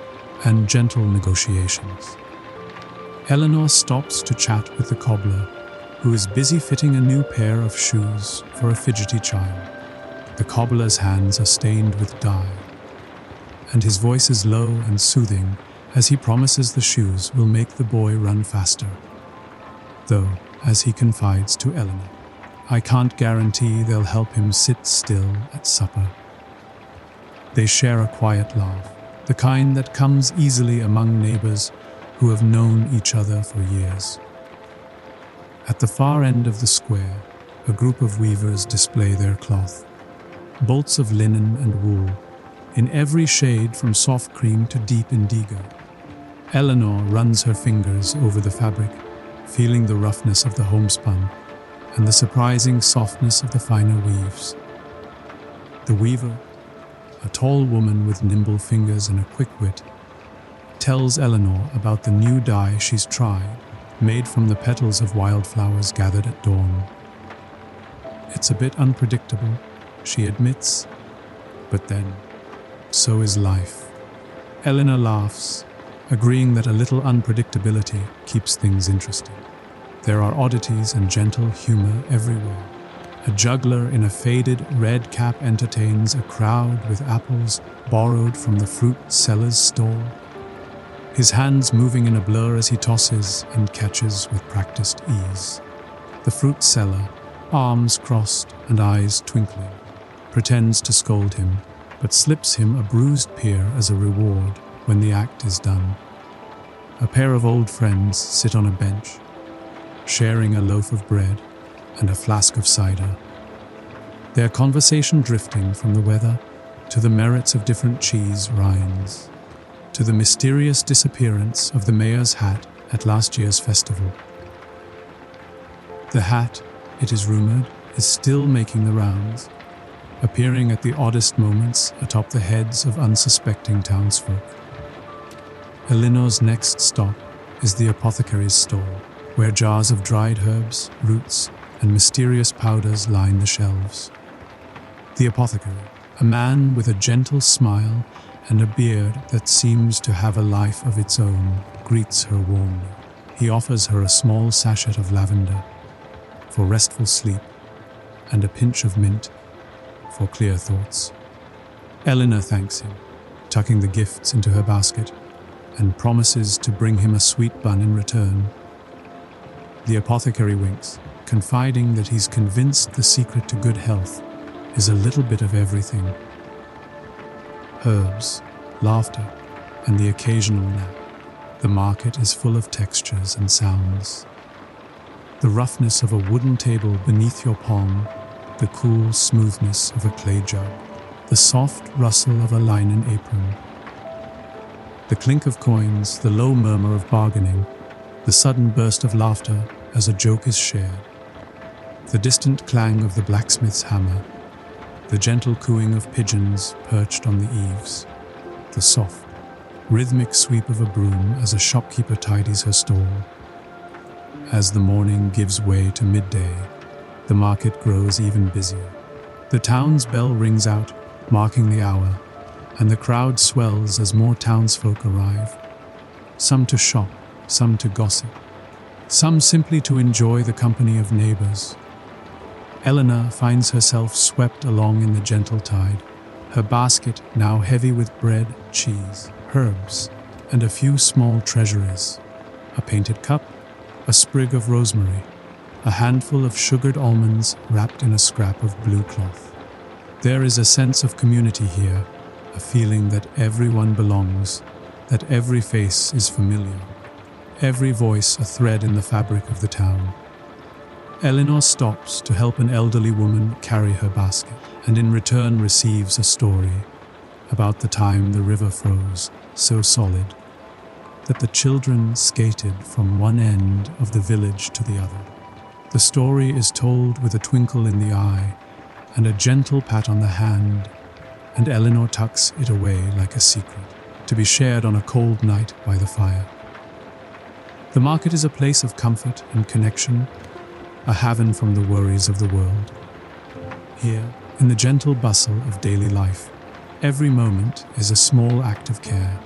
and gentle negotiations. Eleanor stops to chat with the cobbler, who is busy fitting a new pair of shoes for a fidgety child. The cobbler's hands are stained with dye, and his voice is low and soothing as he promises the shoes will make the boy run faster. Though, as he confides to Eleanor, "I can't guarantee they'll help him sit still at supper." They share a quiet laugh, the kind that comes easily among neighbors who have known each other for years. At the far end of the square, a group of weavers display their cloth, bolts of linen and wool, in every shade from soft cream to deep indigo. Eleanor runs her fingers over the fabric, feeling the roughness of the homespun and the surprising softness of the finer weaves. The weaver, a tall woman with nimble fingers and a quick wit, tells Eleanor about the new dye she's tried, made from the petals of wildflowers gathered at dawn. "It's a bit unpredictable," she admits, "but then, so is life." Eleanor laughs, agreeing that a little unpredictability keeps things interesting. There are oddities and gentle humor everywhere. A juggler in a faded red cap entertains a crowd with apples borrowed from the fruit seller's stall, his hands moving in a blur as he tosses and catches with practiced ease. The fruit seller, arms crossed and eyes twinkling, pretends to scold him, but slips him a bruised pear as a reward when the act is done. A pair of old friends sit on a bench, sharing a loaf of bread and a flask of cider, their conversation drifting from the weather to the merits of different cheese rinds, to the mysterious disappearance of the mayor's hat at last year's festival. The hat, it is rumored, is still making the rounds, appearing at the oddest moments atop the heads of unsuspecting townsfolk. Eleanor's next stop is the apothecary's stall, where jars of dried herbs, roots, and mysterious powders line the shelves. The apothecary, a man with a gentle smile and a beard that seems to have a life of its own, greets her warmly. He offers her a small sachet of lavender for restful sleep and a pinch of mint for clear thoughts. Eleanor thanks him, tucking the gifts into her basket, and promises to bring him a sweet bun in return. The apothecary winks, confiding that he's convinced the secret to good health is a little bit of everything. Herbs, laughter, and the occasional nap. The market is full of textures and sounds. The roughness of a wooden table beneath your palm, the cool smoothness of a clay jug, the soft rustle of a linen apron. The clink of coins, the low murmur of bargaining, the sudden burst of laughter as a joke is shared. The distant clang of the blacksmith's hammer, the gentle cooing of pigeons perched on the eaves, the soft, rhythmic sweep of a broom as a shopkeeper tidies her stall. As the morning gives way to midday, the market grows even busier. The town's bell rings out, marking the hour, and the crowd swells as more townsfolk arrive. Some to shop, some to gossip, some simply to enjoy the company of neighbors. Eleanor finds herself swept along in the gentle tide, her basket now heavy with bread, cheese, herbs, and a few small treasuries. A painted cup, a sprig of rosemary, a handful of sugared almonds wrapped in a scrap of blue cloth. There is a sense of community here, a feeling that everyone belongs, that every face is familiar, every voice a thread in the fabric of the town. Eleanor stops to help an elderly woman carry her basket, and in return receives a story about the time the river froze so solid that the children skated from one end of the village to the other. The story is told with a twinkle in the eye and a gentle pat on the hand, and Eleanor tucks it away like a secret, to be shared on a cold night by the fire. The market is a place of comfort and connection, a haven from the worries of the world. Here, in the gentle bustle of daily life, every moment is a small act of care,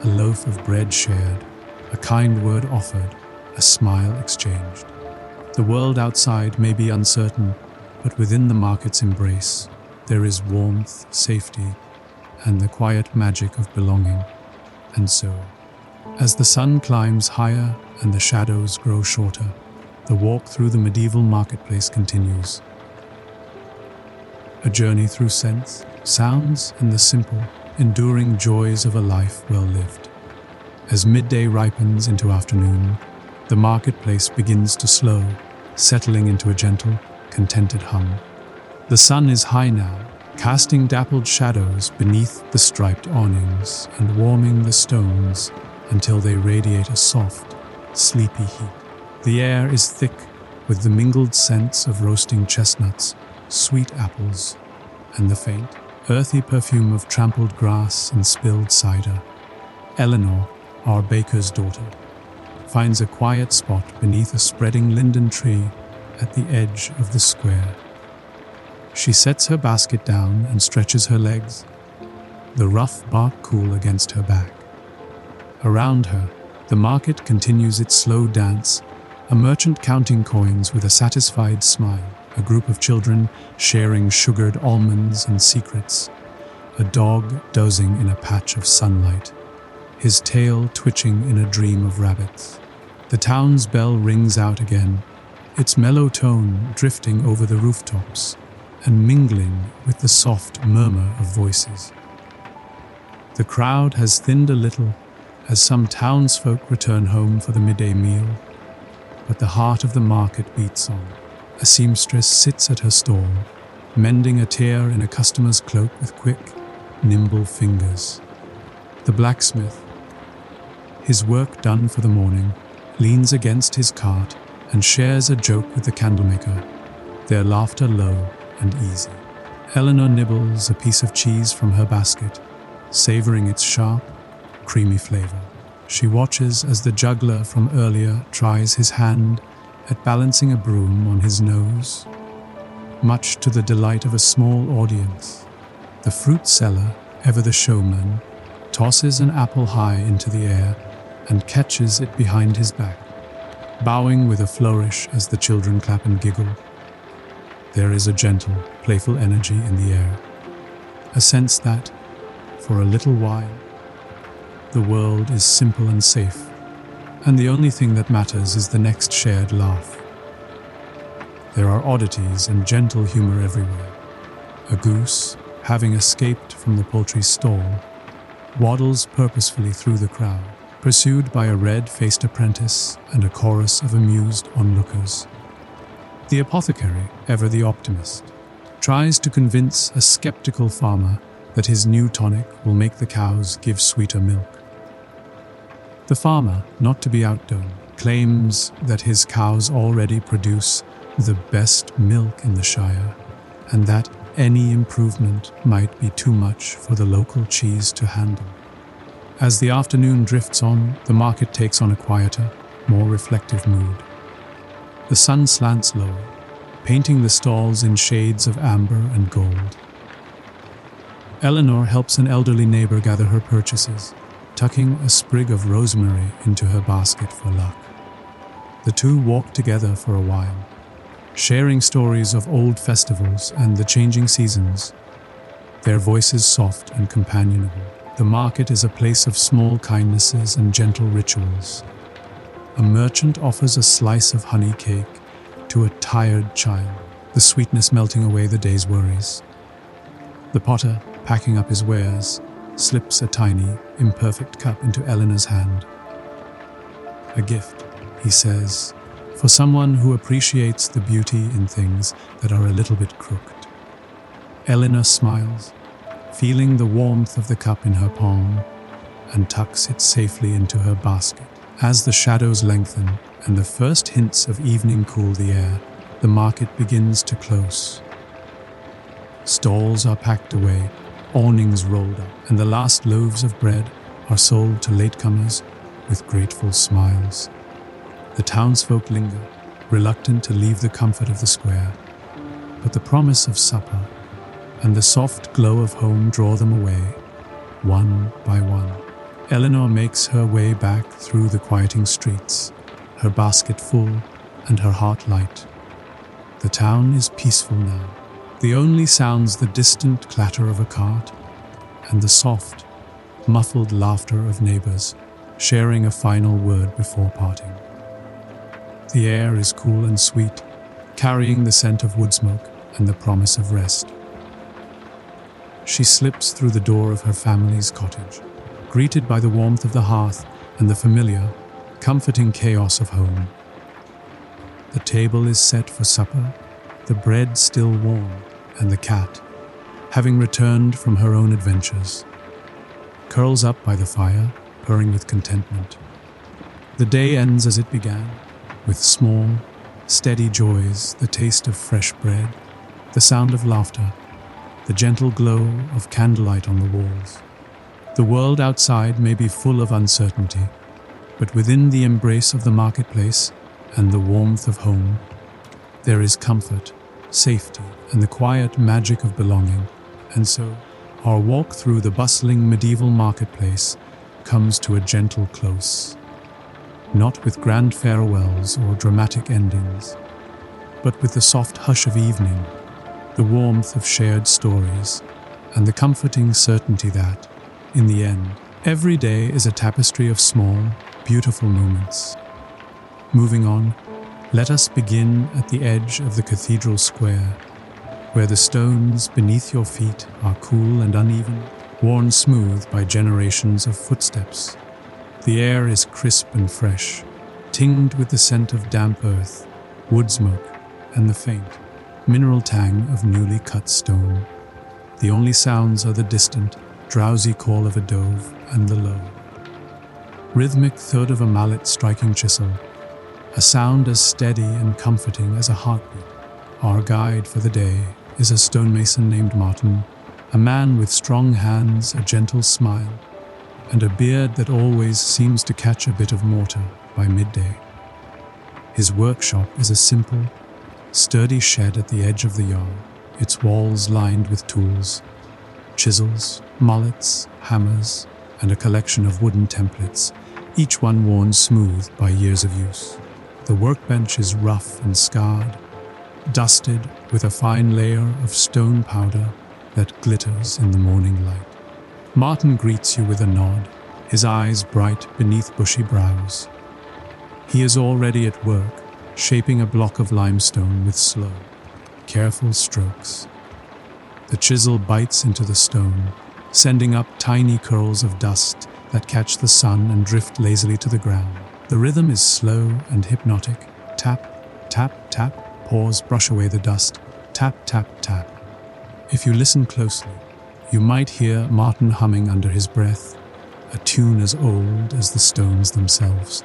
a loaf of bread shared, a kind word offered, a smile exchanged. The world outside may be uncertain, but within the market's embrace, there is warmth, safety, and the quiet magic of belonging. And so, as the sun climbs higher and the shadows grow shorter, the walk through the medieval marketplace continues. A journey through scents, sounds, and the simple, enduring joys of a life well lived. As midday ripens into afternoon, the marketplace begins to slow, settling into a gentle, contented hum. The sun is high now, casting dappled shadows beneath the striped awnings and warming the stones until they radiate a soft, sleepy heat. The air is thick with the mingled scents of roasting chestnuts, sweet apples, and the faint, earthy perfume of trampled grass and spilled cider. Eleanor, our baker's daughter, finds a quiet spot beneath a spreading linden tree at the edge of the square. She sets her basket down and stretches her legs, the rough bark cool against her back. Around her, the market continues its slow dance, a merchant counting coins with a satisfied smile, a group of children sharing sugared almonds and secrets, a dog dozing in a patch of sunlight, his tail twitching in a dream of rabbits. The town's bell rings out again, its mellow tone drifting over the rooftops and mingling with the soft murmur of voices. The crowd has thinned a little as some townsfolk return home for the midday meal, but the heart of the market beats on. A seamstress sits at her stall, mending a tear in a customer's cloak with quick, nimble fingers. The blacksmith, his work done for the morning, leans against his cart and shares a joke with the candlemaker, their laughter low and easy. Eleanor nibbles a piece of cheese from her basket, savoring its sharp, creamy flavor. She watches as the juggler from earlier tries his hand at balancing a broom on his nose. Much to the delight of a small audience, the fruit seller, ever the showman, tosses an apple high into the air and catches it behind his back. bowing with a flourish as the children clap and giggle. There is a gentle, playful energy in the air, a sense that, for a little while, the world is simple and safe, and the only thing that matters is the next shared laugh. There are oddities and gentle humor everywhere. A goose, having escaped from the poultry stall, waddles purposefully through the crowd, pursued by a red-faced apprentice and a chorus of amused onlookers. The apothecary, ever the optimist, tries to convince a skeptical farmer that his new tonic will make the cows give sweeter milk. The farmer, not to be outdone, claims that his cows already produce the best milk in the Shire, and that any improvement might be too much for the local cheese to handle. As the afternoon drifts on, the market takes on a quieter, more reflective mood. The sun slants lower, painting the stalls in shades of amber and gold. Eleanor helps an elderly neighbor gather her purchases, tucking a sprig of rosemary into her basket for luck. The two walk together for a while, sharing stories of old festivals and the changing seasons, their voices soft and companionable. The market is a place of small kindnesses and gentle rituals. A merchant offers a slice of honey cake to a tired child, the sweetness melting away the day's worries. The potter, packing up his wares, slips a tiny, imperfect cup into Eleanor's hand. A gift, he says, for someone who appreciates the beauty in things that are a little bit crooked. Eleanor smiles, feeling the warmth of the cup in her palm, and tucks it safely into her basket. As the shadows lengthen and the first hints of evening cool the air, the market begins to close. Stalls are packed away, awnings rolled up, and the last loaves of bread are sold to latecomers with grateful smiles. The townsfolk linger, reluctant to leave the comfort of the square, but the promise of supper and the soft glow of home draw them away, one by one. Eleanor makes her way back through the quieting streets, her basket full and her heart light. The town is peaceful now. The only sounds the distant clatter of a cart and the soft, muffled laughter of neighbors sharing a final word before parting. The air is cool and sweet, carrying the scent of wood smoke and the promise of rest. She slips through the door of her family's cottage, greeted by the warmth of the hearth and the familiar, comforting chaos of home. The table is set for supper, the bread still warm, and the cat, having returned from her own adventures, curls up by the fire, purring with contentment. The day ends as it began, with small, steady joys, the taste of fresh bread, the sound of laughter, the gentle glow of candlelight on the walls. The world outside may be full of uncertainty, but within the embrace of the marketplace and the warmth of home, there is comfort, safety, and the quiet magic of belonging. And so, our walk through the bustling medieval marketplace comes to a gentle close, not with grand farewells or dramatic endings, but with the soft hush of evening, the warmth of shared stories, and the comforting certainty that, in the end, every day is a tapestry of small, beautiful moments. Moving on, let us begin at the edge of the cathedral square, where the stones beneath your feet are cool and uneven, worn smooth by generations of footsteps. The air is crisp and fresh, tinged with the scent of damp earth, wood smoke, and the faint, mineral tang of newly cut stone. The only sounds are the distant, drowsy call of a dove and the low, rhythmic thud of a mallet striking chisel, a sound as steady and comforting as a heartbeat. Our guide for the day is a stonemason named Martin, a man with strong hands, a gentle smile, and a beard that always seems to catch a bit of mortar by midday. His workshop is a simple, sturdy shed at the edge of the yard, its walls lined with tools, chisels, mullets, hammers, and a collection of wooden templates, each one worn smooth by years of use. The workbench is rough and scarred, dusted with a fine layer of stone powder that glitters in the morning light. Martin greets you with a nod, his eyes bright beneath bushy brows. He is already at work, shaping a block of limestone with slow, careful strokes. The chisel bites into the stone, sending up tiny curls of dust that catch the sun and drift lazily to the ground. The rhythm is slow and hypnotic. Tap, tap, tap. Pause, brush away the dust. Tap, tap, tap. If you listen closely, you might hear Martin humming under his breath, a tune as old as the stones themselves.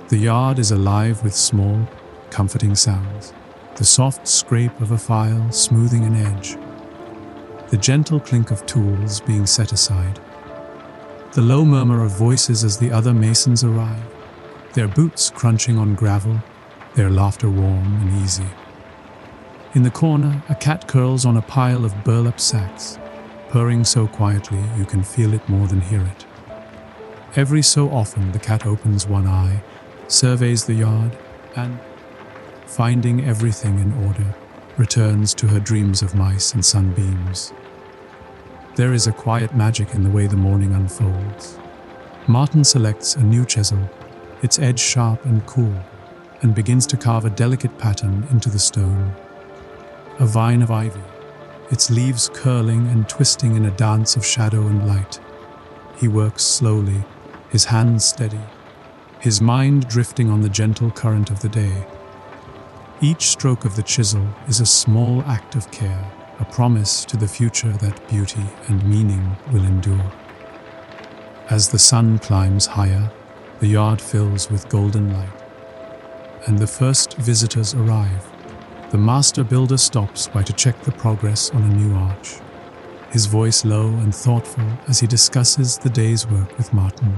The yard is alive with small, comforting sounds. The soft scrape of a file smoothing an edge. The gentle clink of tools being set aside. The low murmur of voices as the other masons arrive, their boots crunching on gravel, their laughter warm and easy. In the corner, a cat curls on a pile of burlap sacks, purring so quietly you can feel it more than hear it. Every so often the cat opens one eye, surveys the yard, and, finding everything in order, returns to her dreams of mice and sunbeams. There is a quiet magic in the way the morning unfolds. Martin selects a new chisel, its edge sharp and cool, and begins to carve a delicate pattern into the stone. A vine of ivy, its leaves curling and twisting in a dance of shadow and light. He works slowly, his hands steady, his mind drifting on the gentle current of the day. Each stroke of the chisel is a small act of care, a promise to the future that beauty and meaning will endure. As the sun climbs higher, the yard fills with golden light, and the first visitors arrive. The master builder stops by to check the progress on a new arch, his voice low and thoughtful as he discusses the day's work with Martin.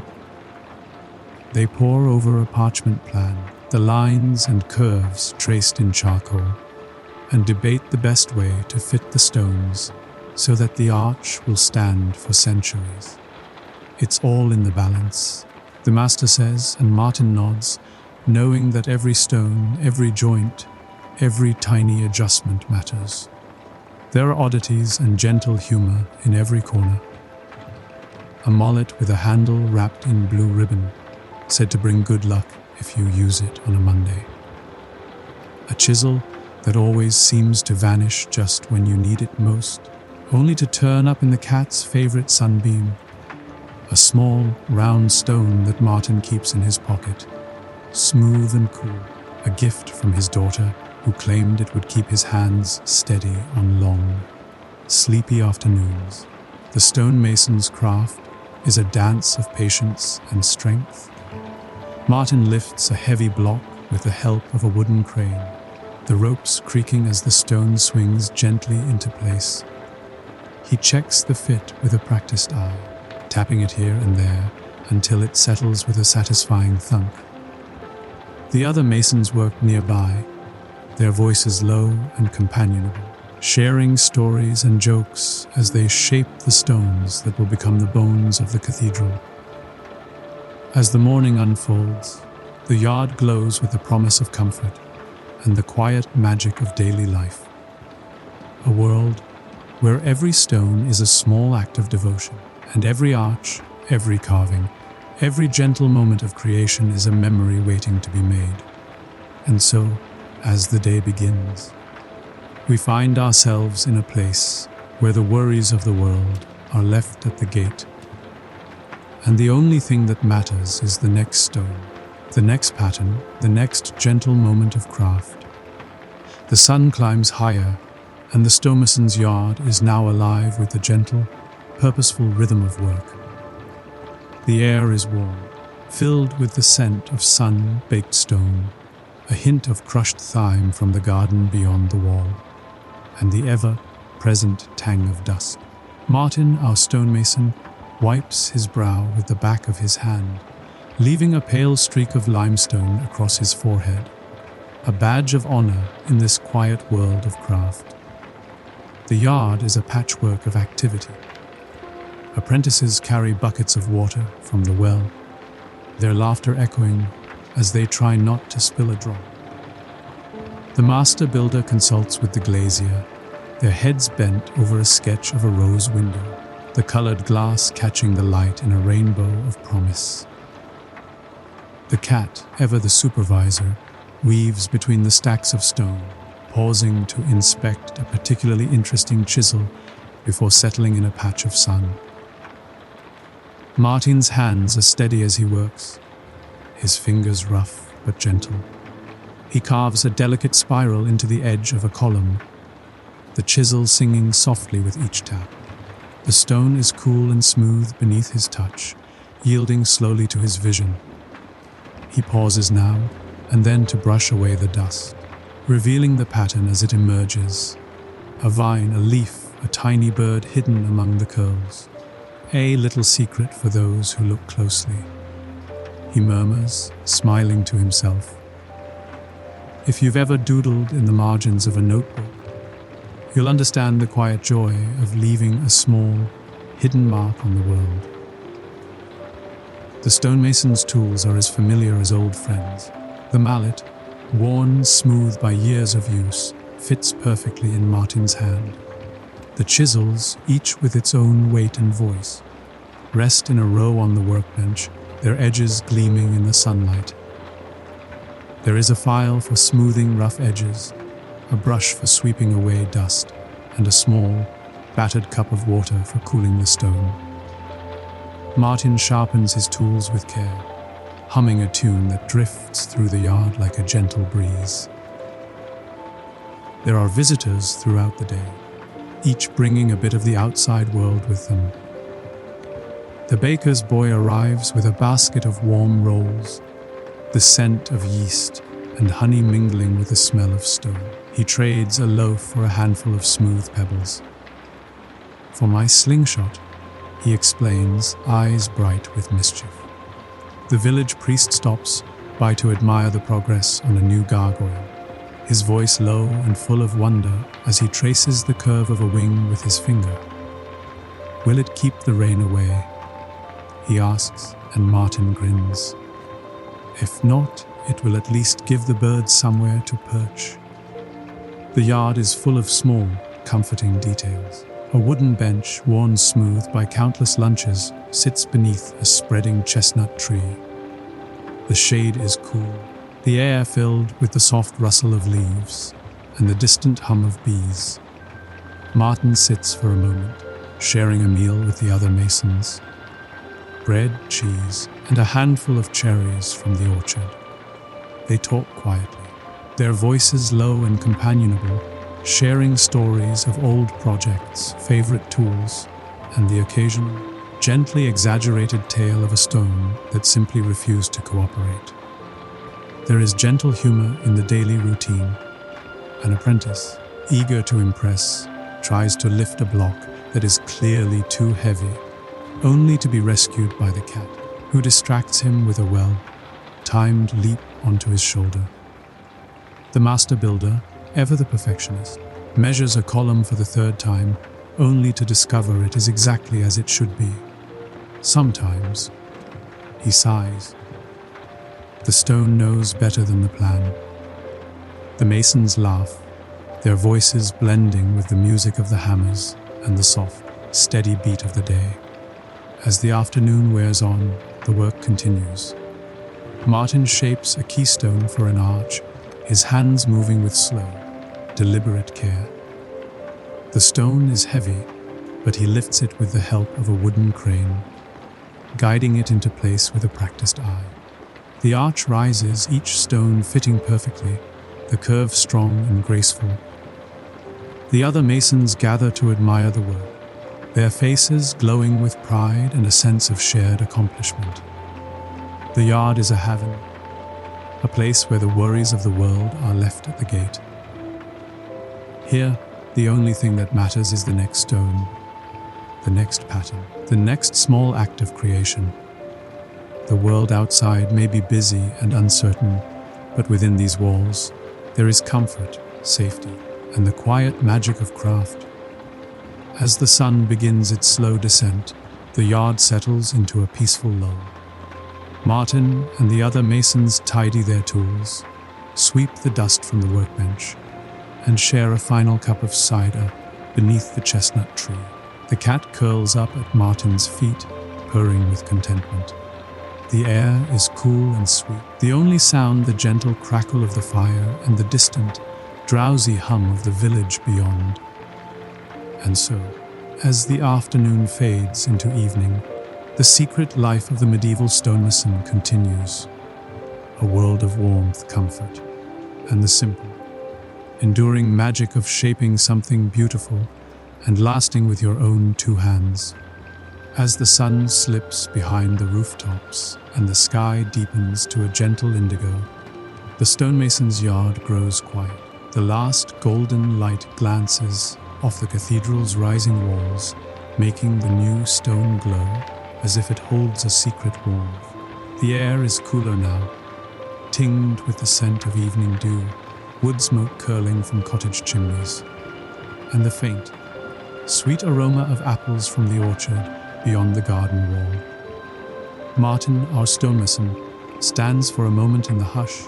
They pore over a parchment plan, the lines and curves traced in charcoal, and debate the best way to fit the stones so that the arch will stand for centuries. It's all in the balance, the master says, and Martin nods, knowing that every stone, every joint, every tiny adjustment matters. There are oddities and gentle humor in every corner. A mallet with a handle wrapped in blue ribbon, said to bring good luck if you use it on a Monday. A chisel that always seems to vanish just when you need it most, only to turn up in the cat's favorite sunbeam. A small, round stone that Martin keeps in his pocket, smooth and cool, a gift from his daughter, who claimed it would keep his hands steady on long, sleepy afternoons. The stonemason's craft is a dance of patience and strength. Martin lifts a heavy block with the help of a wooden crane, the ropes creaking as the stone swings gently into place. He checks the fit with a practiced eye, tapping it here and there until it settles with a satisfying thunk. The other masons work nearby, their voices low and companionable, sharing stories and jokes as they shape the stones that will become the bones of the cathedral. As the morning unfolds, the yard glows with the promise of comfort and the quiet magic of daily life. A world where every stone is a small act of devotion, and every arch, every carving, every gentle moment of creation is a memory waiting to be made. And so, as the day begins, we find ourselves in a place where the worries of the world are left at the gate, and the only thing that matters is the next stone, the next pattern, the next gentle moment of craft. The sun climbs higher, and the stonemason's yard is now alive with the gentle, purposeful rhythm of work. The air is warm, filled with the scent of sun-baked stone, a hint of crushed thyme from the garden beyond the wall, and the ever-present tang of dust. Martin, our stonemason, wipes his brow with the back of his hand, leaving a pale streak of limestone across his forehead, a badge of honor in this quiet world of craft. The yard is a patchwork of activity. Apprentices carry buckets of water from the well, their laughter echoing as they try not to spill a drop. The master builder consults with the glazier, their heads bent over a sketch of a rose window, the colored glass catching the light in a rainbow of promise. The cat, ever the supervisor, weaves between the stacks of stone, pausing to inspect a particularly interesting chisel before settling in a patch of sun. Martin's hands are steady as he works, his fingers rough but gentle. He carves a delicate spiral into the edge of a column, the chisel singing softly with each tap. The stone is cool and smooth beneath his touch, yielding slowly to his vision. He pauses now and then to brush away the dust, revealing the pattern as it emerges. A vine, a leaf, a tiny bird hidden among the curls. A little secret for those who look closely. He murmurs, smiling to himself. If you've ever doodled in the margins of a notebook, you'll understand the quiet joy of leaving a small, hidden mark on the world. The stonemason's tools are as familiar as old friends. The mallet, worn smooth by years of use, fits perfectly in Martin's hand. The chisels, each with its own weight and voice, rest in a row on the workbench, their edges gleaming in the sunlight. There is a file for smoothing rough edges, a brush for sweeping away dust, and a small, battered cup of water for cooling the stone. Martin sharpens his tools with care, humming a tune that drifts through the yard like a gentle breeze. There are visitors throughout the day, each bringing a bit of the outside world with them. The baker's boy arrives with a basket of warm rolls, the scent of yeast and honey mingling with the smell of stone. He trades a loaf for a handful of smooth pebbles. For my slingshot, he explains, eyes bright with mischief. The village priest stops by to admire the progress on a new gargoyle, his voice low and full of wonder as he traces the curve of a wing with his finger. Will it keep the rain away? He asks, and Martin grins. If not, it will at least give the birds somewhere to perch. The yard is full of small, comforting details. A wooden bench, worn smooth by countless lunches, sits beneath a spreading chestnut tree. The shade is cool, the air filled with the soft rustle of leaves and the distant hum of bees. Martin sits for a moment, sharing a meal with the other masons. Bread, cheese, and a handful of cherries from the orchard. They talk quietly, their voices low and companionable, sharing stories of old projects, favorite tools, and the occasional, gently exaggerated tale of a stone that simply refused to cooperate. There is gentle humor in the daily routine. An apprentice, eager to impress, tries to lift a block that is clearly too heavy, only to be rescued by the cat, who distracts him with a well-timed leap onto his shoulder. The master builder, ever the perfectionist, measures a column for the third time, only to discover it is exactly as it should be. Sometimes, he sighs. The stone knows better than the plan. The masons laugh, their voices blending with the music of the hammers and the soft, steady beat of the day. As the afternoon wears on, the work continues. Martin shapes a keystone for an arch, his hands moving with slow, deliberate care. The stone is heavy, but he lifts it with the help of a wooden crane, guiding it into place with a practiced eye. The arch rises, each stone fitting perfectly, the curve strong and graceful. The other masons gather to admire the work, their faces glowing with pride and a sense of shared accomplishment. The yard is a haven, a place where the worries of the world are left at the gate. Here, the only thing that matters is the next stone, the next pattern, the next small act of creation. The world outside may be busy and uncertain, but within these walls, there is comfort, safety, and the quiet magic of craft. As the sun begins its slow descent, the yard settles into a peaceful lull. Martin and the other masons tidy their tools, sweep the dust from the workbench, and share a final cup of cider beneath the chestnut tree. The cat curls up at Martin's feet, purring with contentment. The air is cool and sweet. The only sound the gentle crackle of the fire and the distant, drowsy hum of the village beyond. And so, as the afternoon fades into evening, the secret life of the medieval stonemason continues. A world of warmth, comfort, and the simple, enduring magic of shaping something beautiful and lasting with your own two hands. As the sun slips behind the rooftops and the sky deepens to a gentle indigo, the stonemason's yard grows quiet. The last golden light glances off the cathedral's rising walls, making the new stone glow as if it holds a secret warmth. The air is cooler now, tinged with the scent of evening dew, wood smoke curling from cottage chimneys, and the faint, sweet aroma of apples from the orchard beyond the garden wall. Martin, our stonemason, stands for a moment in the hush,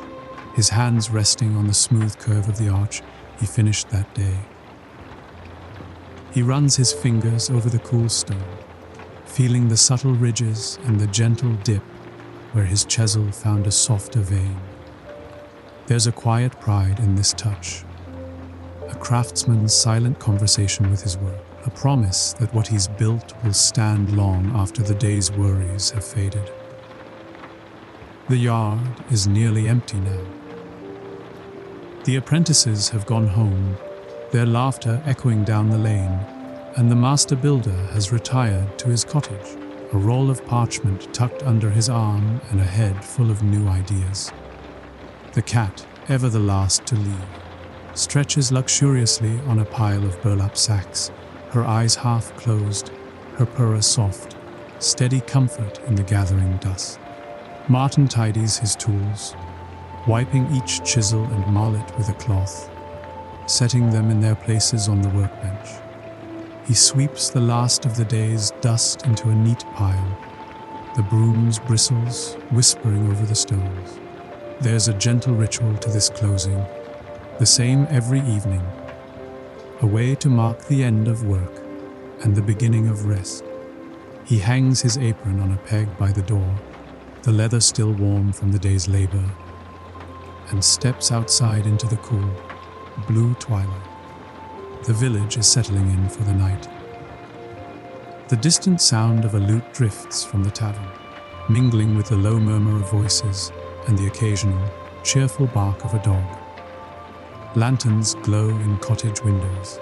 his hands resting on the smooth curve of the arch he finished that day. He runs his fingers over the cool stone, feeling the subtle ridges and the gentle dip where his chisel found a softer vein. There's a quiet pride in this touch, a craftsman's silent conversation with his work, a promise that what he's built will stand long after the day's worries have faded. The yard is nearly empty now. The apprentices have gone home, their laughter echoing down the lane, and the master builder has retired to his cottage, a roll of parchment tucked under his arm and a head full of new ideas. The cat, ever the last to leave, stretches luxuriously on a pile of burlap sacks, her eyes half closed, her purr soft, steady comfort in the gathering dust. Martin tidies his tools, wiping each chisel and mallet with a cloth, setting them in their places on the workbench. He sweeps the last of the day's dust into a neat pile, the broom's bristles whispering over the stones. There's a gentle ritual to this closing, the same every evening, a way to mark the end of work and the beginning of rest. He hangs his apron on a peg by the door, the leather still warm from the day's labor, and steps outside into the cool, blue twilight. The village is settling in for the night. The distant sound of a lute drifts from the tavern, mingling with the low murmur of voices and the occasional, cheerful bark of a dog. Lanterns glow in cottage windows,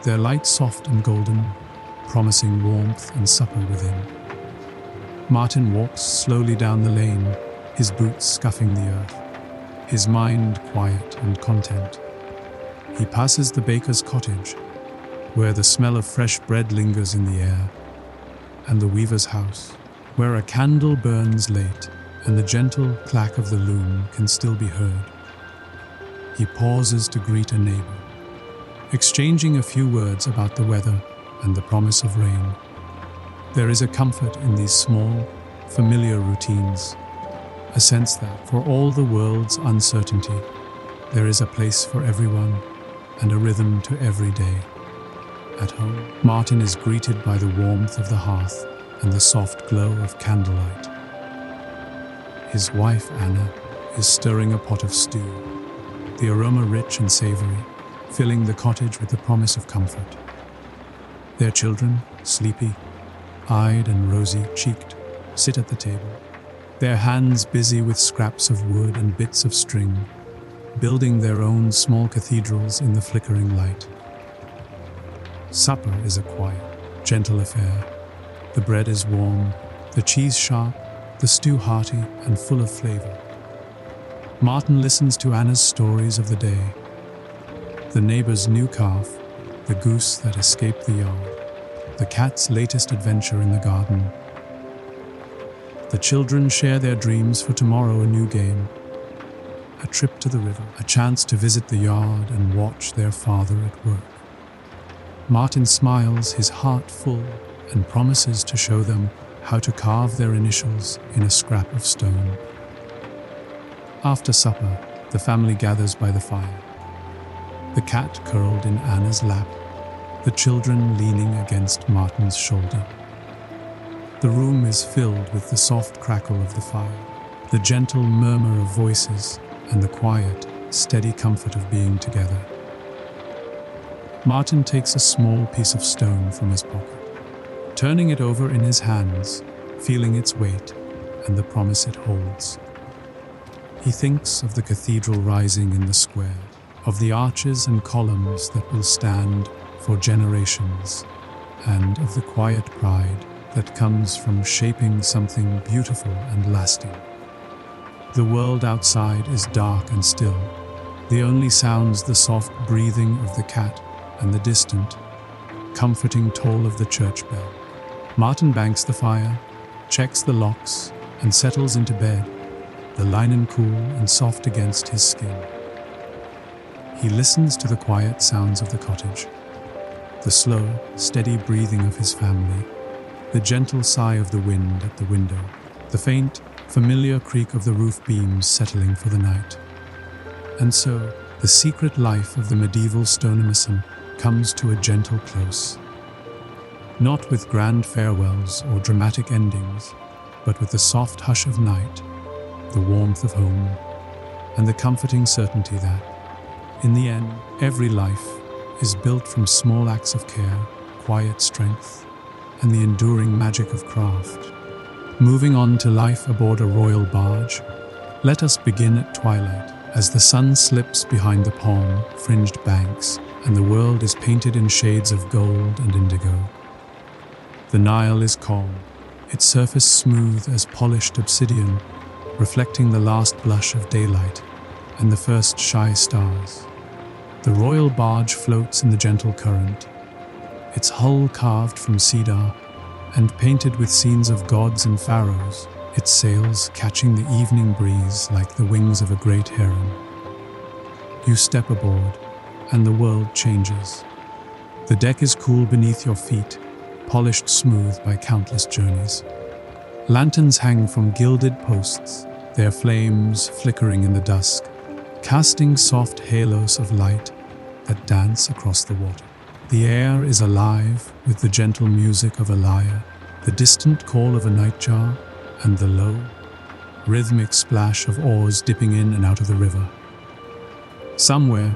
their light soft and golden, promising warmth and supper within. Martin walks slowly down the lane, his boots scuffing the earth, his mind quiet and content. He passes the baker's cottage, where the smell of fresh bread lingers in the air, and the weaver's house, where a candle burns late and the gentle clack of the loom can still be heard. He pauses to greet a neighbor, exchanging a few words about the weather and the promise of rain. There is a comfort in these small, familiar routines, a sense that, for all the world's uncertainty, there is a place for everyone and a rhythm to every day. At home, Martin is greeted by the warmth of the hearth and the soft glow of candlelight. His wife, Anna, is stirring a pot of stew, the aroma rich and savory, filling the cottage with the promise of comfort. Their children, sleepy, eyed and rosy-cheeked, sit at the table, their hands busy with scraps of wood and bits of string, building their own small cathedrals in the flickering light. Supper is a quiet, gentle affair. The bread is warm, the cheese sharp, the stew hearty and full of flavor. Martin listens to Anna's stories of the day, the neighbor's new calf, the goose that escaped the yard, the cat's latest adventure in the garden. The children share their dreams for tomorrow, a new game, a trip to the river, a chance to visit the yard and watch their father at work. Martin smiles, his heart full, and promises to show them how to carve their initials in a scrap of stone. After supper, the family gathers by the fire. The cat curled in Anna's lap, the children leaning against Martin's shoulder. The room is filled with the soft crackle of the fire, the gentle murmur of voices, and the quiet, steady comfort of being together. Martin takes a small piece of stone from his pocket, turning it over in his hands, feeling its weight and the promise it holds. He thinks of the cathedral rising in the square, of the arches and columns that will stand for generations, and of the quiet pride that comes from shaping something beautiful and lasting. The world outside is dark and still. The only sounds the soft breathing of the cat and the distant, comforting toll of the church bell. Martin banks the fire, checks the locks, and settles into bed, the linen cool and soft against his skin. He listens to the quiet sounds of the cottage, the slow, steady breathing of his family, the gentle sigh of the wind at the window, the faint, familiar creak of the roof beams settling for the night. And so, the secret life of the medieval Stonemason comes to a gentle close. Not with grand farewells or dramatic endings, but with the soft hush of night, the warmth of home, and the comforting certainty that, in the end, every life is built from small acts of care, quiet strength, and the enduring magic of craft. Moving on to life aboard a royal barge, let us begin at twilight, as the sun slips behind the palm-fringed banks and the world is painted in shades of gold and indigo. The Nile is calm, its surface smooth as polished obsidian, reflecting the last blush of daylight and the first shy stars. The royal barge floats in the gentle current, its hull carved from cedar and painted with scenes of gods and pharaohs, its sails catching the evening breeze like the wings of a great heron. You step aboard, and the world changes. The deck is cool beneath your feet, polished smooth by countless journeys. Lanterns hang from gilded posts, their flames flickering in the dusk, casting soft halos of light that dance across the water. The air is alive with the gentle music of a lyre, the distant call of a nightjar, and the low, rhythmic splash of oars dipping in and out of the river. Somewhere,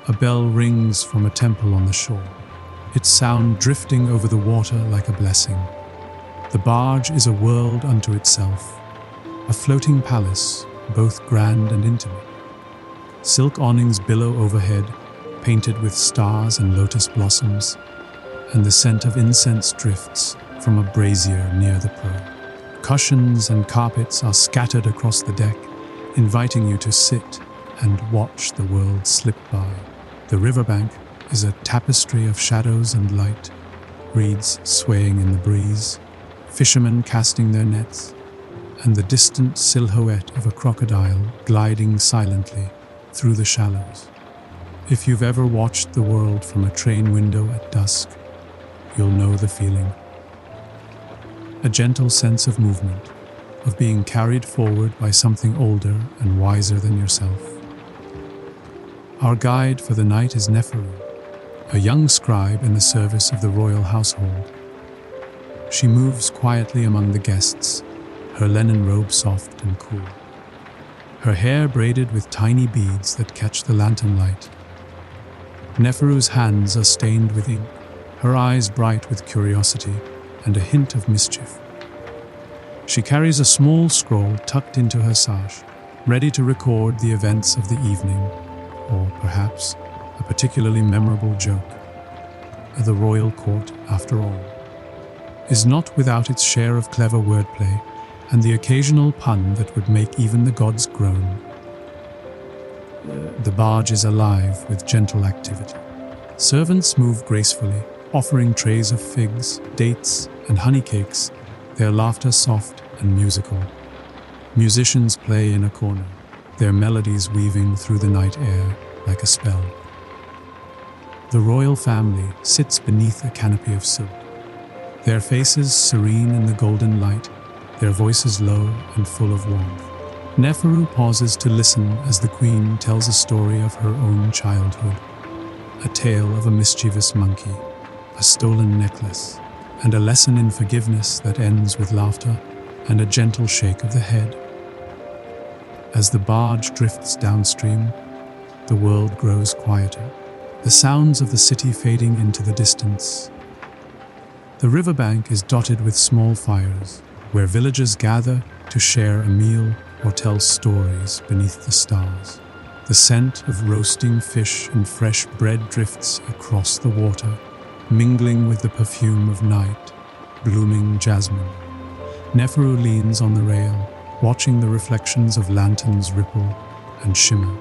a bell rings from a temple on the shore, its sound drifting over the water like a blessing. The barge is a world unto itself, a floating palace, both grand and intimate. Silk awnings billow overhead, painted with stars and lotus blossoms, and the scent of incense drifts from a brazier near the prow. Cushions and carpets are scattered across the deck, inviting you to sit and watch the world slip by. The riverbank is a tapestry of shadows and light, reeds swaying in the breeze, fishermen casting their nets, and the distant silhouette of a crocodile gliding silently through the shallows. If you've ever watched the world from a train window at dusk, you'll know the feeling. A gentle sense of movement, of being carried forward by something older and wiser than yourself. Our guide for the night is Neferu, a young scribe in the service of the royal household. She moves quietly among the guests, her linen robe soft and cool, her hair braided with tiny beads that catch the lantern light. Neferu's hands are stained with ink, her eyes bright with curiosity and a hint of mischief. She carries a small scroll tucked into her sash, ready to record the events of the evening, or perhaps a particularly memorable joke. The royal court, after all, is not without its share of clever wordplay and the occasional pun that would make even the gods groan. The barge is alive with gentle activity. Servants move gracefully, offering trays of figs, dates, and honey cakes, their laughter soft and musical. Musicians play in a corner, their melodies weaving through the night air like a spell. The royal family sits beneath a canopy of silk, their faces serene in the golden light, their voices low and full of warmth. Neferu pauses to listen as the queen tells a story of her own childhood, a tale of a mischievous monkey, a stolen necklace, and a lesson in forgiveness that ends with laughter and a gentle shake of the head. As the barge drifts downstream, the world grows quieter, the sounds of the city fading into the distance. The riverbank is dotted with small fires, where villagers gather to share a meal or tell stories beneath the stars. The scent of roasting fish and fresh bread drifts across the water, mingling with the perfume of night, blooming jasmine. Neferu leans on the rail, watching the reflections of lanterns ripple and shimmer,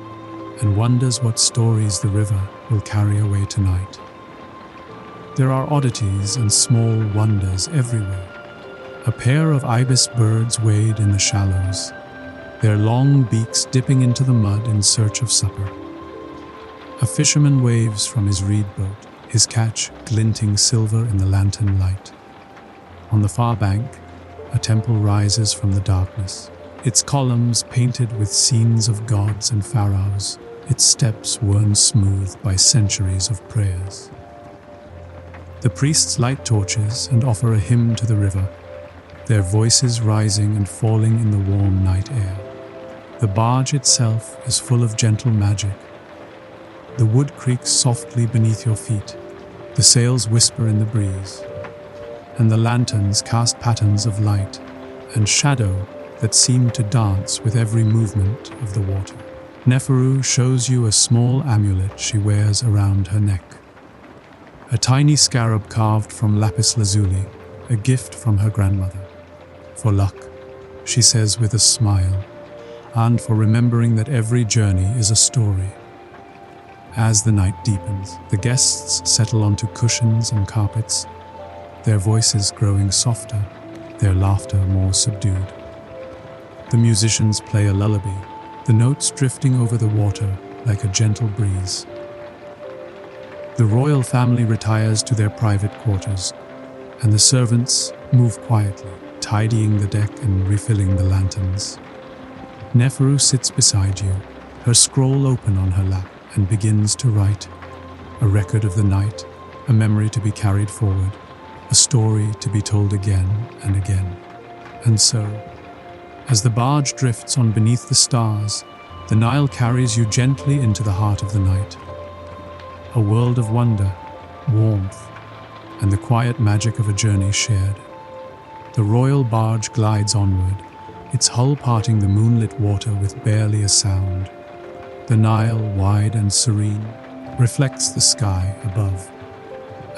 and wonders what stories the river will carry away tonight. There are oddities and small wonders everywhere. A pair of ibis birds wade in the shallows, their long beaks dipping into the mud in search of supper. A fisherman waves from his reed boat, his catch glinting silver in the lantern light. On the far bank, a temple rises from the darkness, its columns painted with scenes of gods and pharaohs, its steps worn smooth by centuries of prayers. The priests light torches and offer a hymn to the river, their voices rising and falling in the warm night air. The barge itself is full of gentle magic. The wood creaks softly beneath your feet, the sails whisper in the breeze, and the lanterns cast patterns of light and shadow that seem to dance with every movement of the water. Neferu shows you a small amulet she wears around her neck. A tiny scarab carved from lapis lazuli, a gift from her grandmother. For luck, she says with a smile, and for remembering that every journey is a story. As the night deepens, the guests settle onto cushions and carpets, their voices growing softer, their laughter more subdued. The musicians play a lullaby, the notes drifting over the water like a gentle breeze. The royal family retires to their private quarters, and the servants move quietly, tidying the deck and refilling the lanterns. Neferu sits beside you, her scroll open on her lap, and begins to write, a record of the night, a memory to be carried forward, a story to be told again and again. And so, as the barge drifts on beneath the stars, the Nile carries you gently into the heart of the night. A world of wonder, warmth, and the quiet magic of a journey shared. The royal barge glides onward, its hull parting the moonlit water with barely a sound. The Nile, wide and serene, reflects the sky above.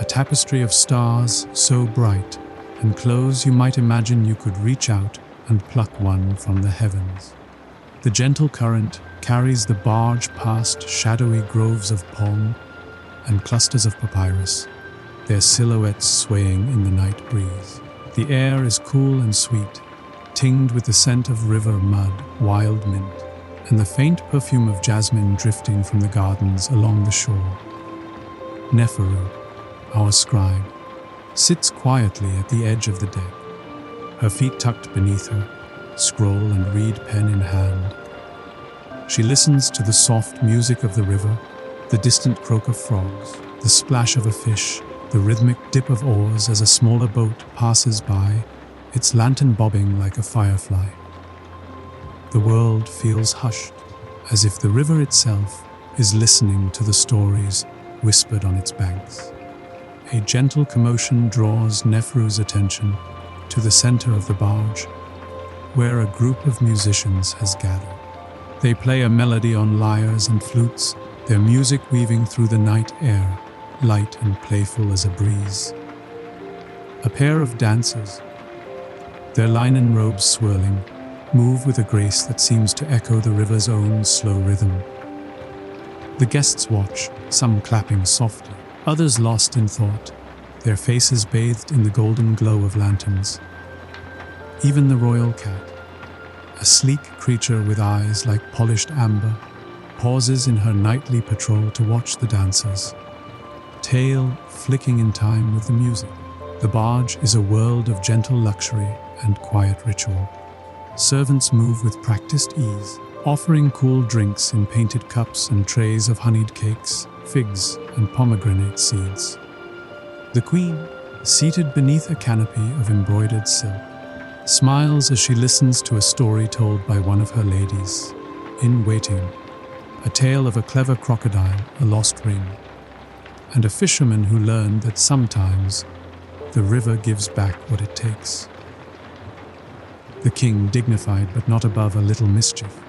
A tapestry of stars so bright and close you might imagine you could reach out and pluck one from the heavens. The gentle current carries the barge past shadowy groves of palm and clusters of papyrus, their silhouettes swaying in the night breeze. The air is cool and sweet, tinged with the scent of river mud, wild mint, and the faint perfume of jasmine drifting from the gardens along the shore. Neferu, our scribe, sits quietly at the edge of the deck, her feet tucked beneath her, scroll and reed pen in hand. She listens to the soft music of the river, the distant croak of frogs, the splash of a fish, the rhythmic dip of oars as a smaller boat passes by, its lantern bobbing like a firefly. The world feels hushed, as if the river itself is listening to the stories whispered on its banks. A gentle commotion draws Neferu's attention to the center of the barge, where a group of musicians has gathered. They play a melody on lyres and flutes, their music weaving through the night air, light and playful as a breeze. A pair of dancers, their linen robes swirling, move with a grace that seems to echo the river's own slow rhythm. The guests watch, some clapping softly, others lost in thought, their faces bathed in the golden glow of lanterns. Even the royal cat, a sleek creature with eyes like polished amber, pauses in her nightly patrol to watch the dancers, tail flicking in time with the music. The barge is a world of gentle luxury and quiet ritual. Servants move with practiced ease, offering cool drinks in painted cups and trays of honeyed cakes, figs, and pomegranate seeds. The queen, seated beneath a canopy of embroidered silk, smiles as she listens to a story told by one of her ladies in waiting, a tale of a clever crocodile, a lost ring, and a fisherman who learned that sometimes the river gives back what it takes. The king, dignified but not above a little mischief,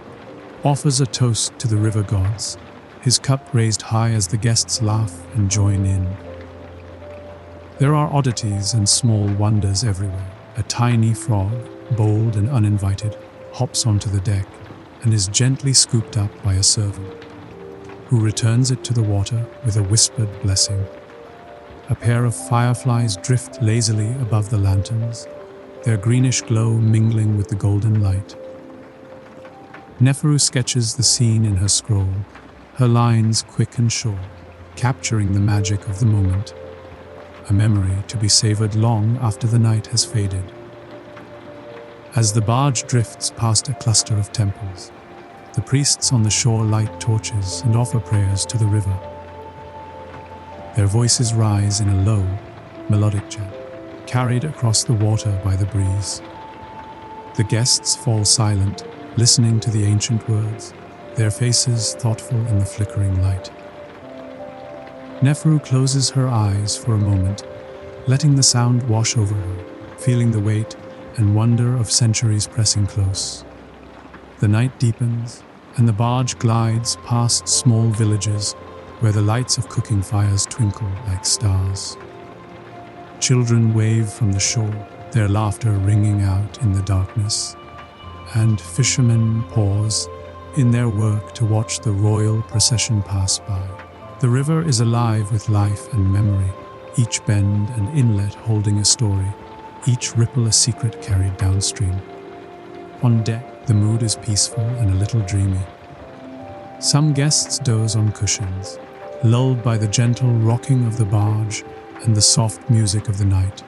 offers a toast to the river gods, his cup raised high as the guests laugh and join in. There are oddities and small wonders everywhere. A tiny frog, bold and uninvited, hops onto the deck and is gently scooped up by a servant, who returns it to the water with a whispered blessing. A pair of fireflies drift lazily above the lanterns, their greenish glow mingling with the golden light. Neferu sketches the scene in her scroll, her lines quick and sure, capturing the magic of the moment, a memory to be savored long after the night has faded. As the barge drifts past a cluster of temples, the priests on the shore light torches and offer prayers to the river. Their voices rise in a low, melodic chant, carried across the water by the breeze. The guests fall silent, listening to the ancient words, their faces thoughtful in the flickering light. Neferu closes her eyes for a moment, letting the sound wash over her, feeling the weight and wonder of centuries pressing close. The night deepens, and the barge glides past small villages where the lights of cooking fires twinkle like stars. Children wave from the shore, their laughter ringing out in the darkness, and fishermen pause in their work to watch the royal procession pass by. The river is alive with life and memory, each bend and inlet holding a story, each ripple a secret carried downstream. On deck, the mood is peaceful and a little dreamy. Some guests doze on cushions, lulled by the gentle rocking of the barge and the soft music of the night.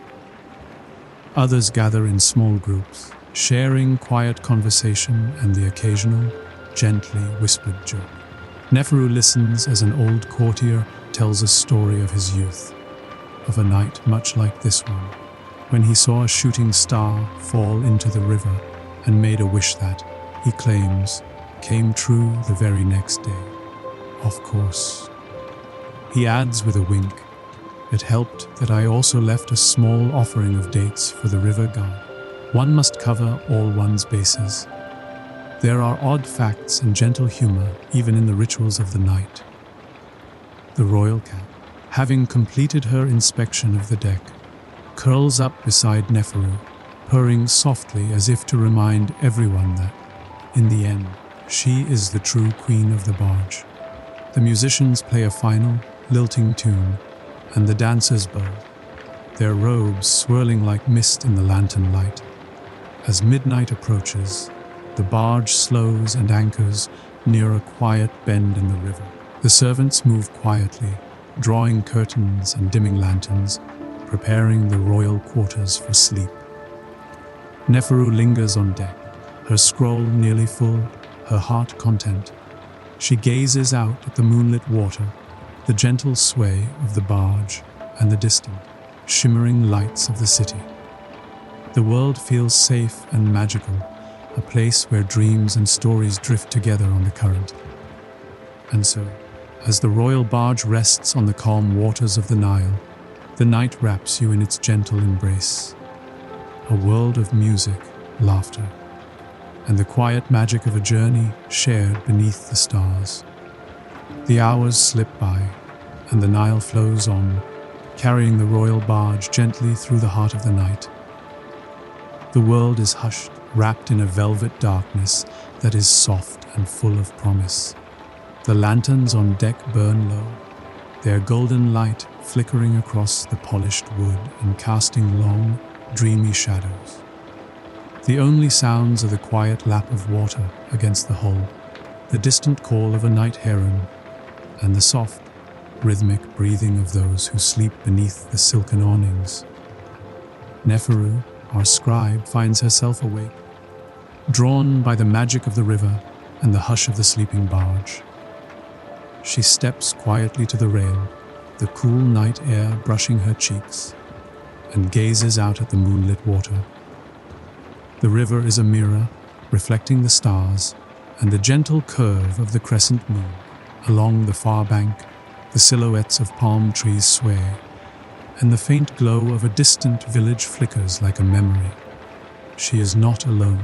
Others gather in small groups, sharing quiet conversation and the occasional, gently whispered joke. Neferu listens as an old courtier tells a story of his youth, of a night much like this one, when he saw a shooting star fall into the river and made a wish that, he claims, came true the very next day. Of course. He adds with a wink, it helped that I also left a small offering of dates for the river god. One must cover all one's bases. There are odd facts and gentle humor even in the rituals of the night. The royal cat, having completed her inspection of the deck, curls up beside Neferu, purring softly as if to remind everyone that, in the end, she is the true queen of the barge. The musicians play a final, lilting tune, and the dancers bow, their robes swirling like mist in the lantern light. As midnight approaches, the barge slows and anchors near a quiet bend in the river. The servants move quietly, drawing curtains and dimming lanterns, preparing the royal quarters for sleep. Neferu lingers on deck, her scroll nearly full, her heart content. She gazes out at the moonlit water, the gentle sway of the barge, and the distant, shimmering lights of the city. The world feels safe and magical, a place where dreams and stories drift together on the current. And so, as the royal barge rests on the calm waters of the Nile, the night wraps you in its gentle embrace. A world of music, laughter, and the quiet magic of a journey shared beneath the stars. The hours slip by, and the Nile flows on, carrying the royal barge gently through the heart of the night. The world is hushed, wrapped in a velvet darkness that is soft and full of promise. The lanterns on deck burn low, their golden light flickering across the polished wood and casting long, dreamy shadows. The only sounds are the quiet lap of water against the hull, the distant call of a night heron, and the soft, rhythmic breathing of those who sleep beneath the silken awnings. Neferu, our scribe, finds herself awake, drawn by the magic of the river and the hush of the sleeping barge. She steps quietly to the rail, the cool night air brushing her cheeks, and gazes out at the moonlit water. The river is a mirror, reflecting the stars and the gentle curve of the crescent moon. Along the far bank, the silhouettes of palm trees sway, and the faint glow of a distant village flickers like a memory. She is not alone.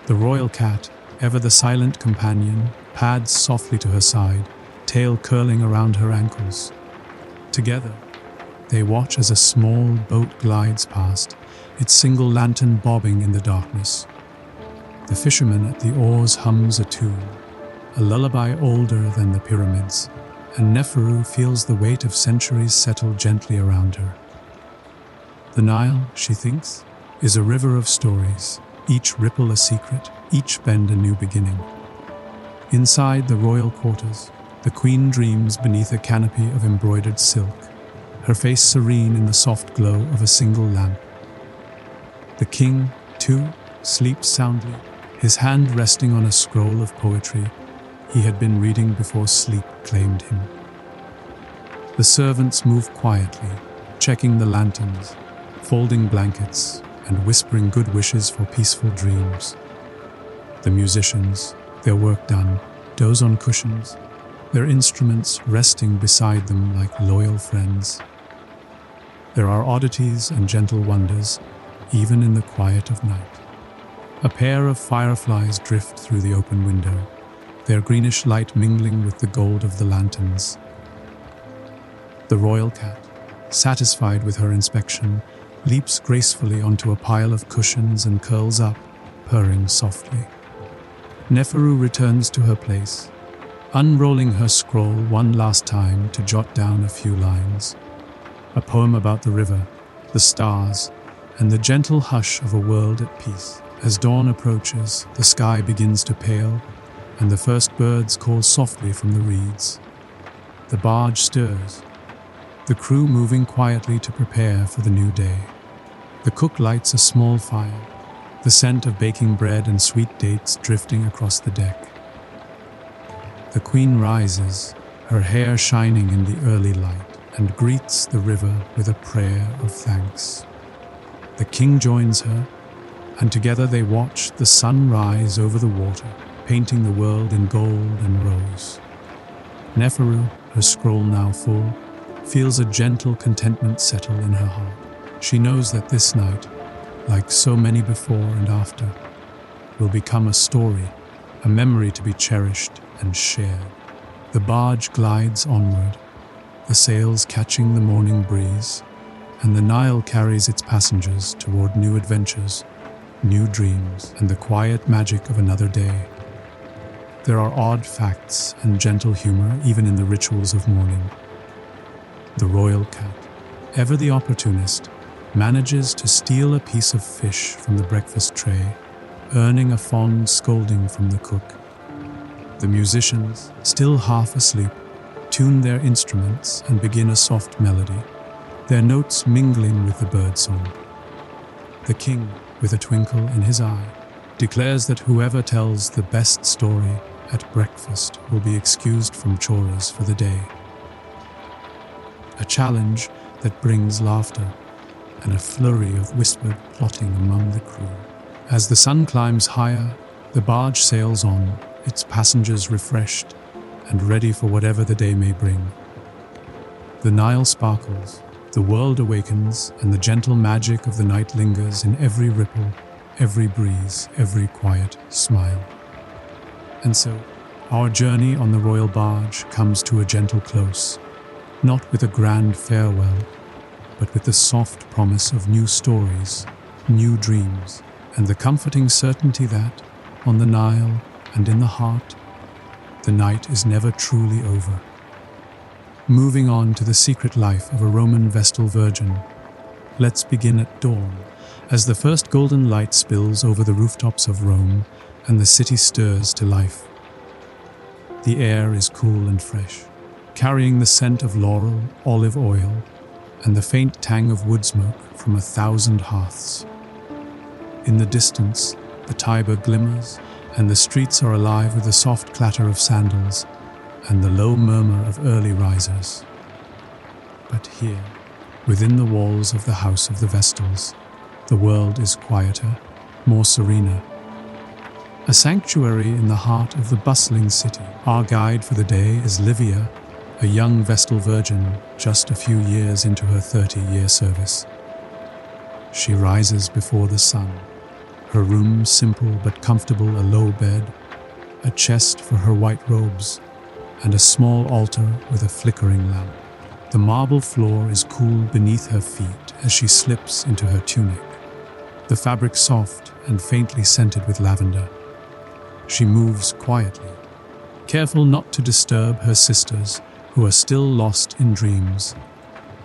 The royal cat, ever the silent companion, pads softly to her side, tail curling around her ankles. Together, they watch as a small boat glides past, its single lantern bobbing in the darkness. The fisherman at the oars hums a tune, a lullaby older than the pyramids, and Neferu feels the weight of centuries settle gently around her. The Nile, she thinks, is a river of stories, each ripple a secret, each bend a new beginning. Inside the royal quarters, the queen dreams beneath a canopy of embroidered silk, her face serene in the soft glow of a single lamp. The king, too, sleeps soundly, his hand resting on a scroll of poetry he had been reading before sleep claimed him. The servants move quietly, checking the lanterns, folding blankets, and whispering good wishes for peaceful dreams. The musicians, their work done, doze on cushions, their instruments resting beside them like loyal friends. There are oddities and gentle wonders, even in the quiet of night. A pair of fireflies drift through the open window, their greenish light mingling with the gold of the lanterns. The royal cat, satisfied with her inspection, leaps gracefully onto a pile of cushions and curls up, purring softly. Neferu returns to her place, unrolling her scroll one last time to jot down a few lines. A poem about the river, the stars, and the gentle hush of a world at peace. As dawn approaches, the sky begins to pale, and the first birds call softly from the reeds. The barge stirs, the crew moving quietly to prepare for the new day. The cook lights a small fire, the scent of baking bread and sweet dates drifting across the deck. The queen rises, her hair shining in the early light, and greets the river with a prayer of thanks. The king joins her, and together they watch the sun rise over the water, painting the world in gold and rose. Neferu, her scroll now full, feels a gentle contentment settle in her heart. She knows that this night, like so many before and after, will become a story, a memory to be cherished and shared. The barge glides onward, the sails catching the morning breeze, and the Nile carries its passengers toward new adventures, new dreams, and the quiet magic of another day. There are odd facts and gentle humor even in the rituals of mourning. The royal cat, ever the opportunist, manages to steal a piece of fish from the breakfast tray, earning a fond scolding from the cook. The musicians, still half asleep, tune their instruments and begin a soft melody, their notes mingling with the birdsong. The king, with a twinkle in his eye, declares that whoever tells the best story at breakfast will be excused from chores for the day. A challenge that brings laughter and a flurry of whispered plotting among the crew. As the sun climbs higher, the barge sails on, its passengers refreshed and ready for whatever the day may bring. The Nile sparkles, the world awakens, and the gentle magic of the night lingers in every ripple, every breeze, every quiet smile. And so, our journey on the royal barge comes to a gentle close, not with a grand farewell, but with the soft promise of new stories, new dreams, and the comforting certainty that, on the Nile and in the heart, the night is never truly over. Moving on to the secret life of a Roman Vestal virgin, let's begin at dawn, as the first golden light spills over the rooftops of Rome and the city stirs to life. The air is cool and fresh, carrying the scent of laurel, olive oil, and the faint tang of wood smoke from 1,000 hearths. In the distance, the Tiber glimmers, and the streets are alive with the soft clatter of sandals and the low murmur of early risers. But here, within the walls of the House of the Vestals, the world is quieter, more serene. A sanctuary in the heart of the bustling city. Our guide for the day is Livia, a young Vestal virgin just a few years into her 30-year service. She rises before the sun. Her room simple but comfortable, a low bed, a chest for her white robes, and a small altar with a flickering lamp. The marble floor is cool beneath her feet as she slips into her tunic, the fabric soft and faintly scented with lavender. She moves quietly, careful not to disturb her sisters who are still lost in dreams,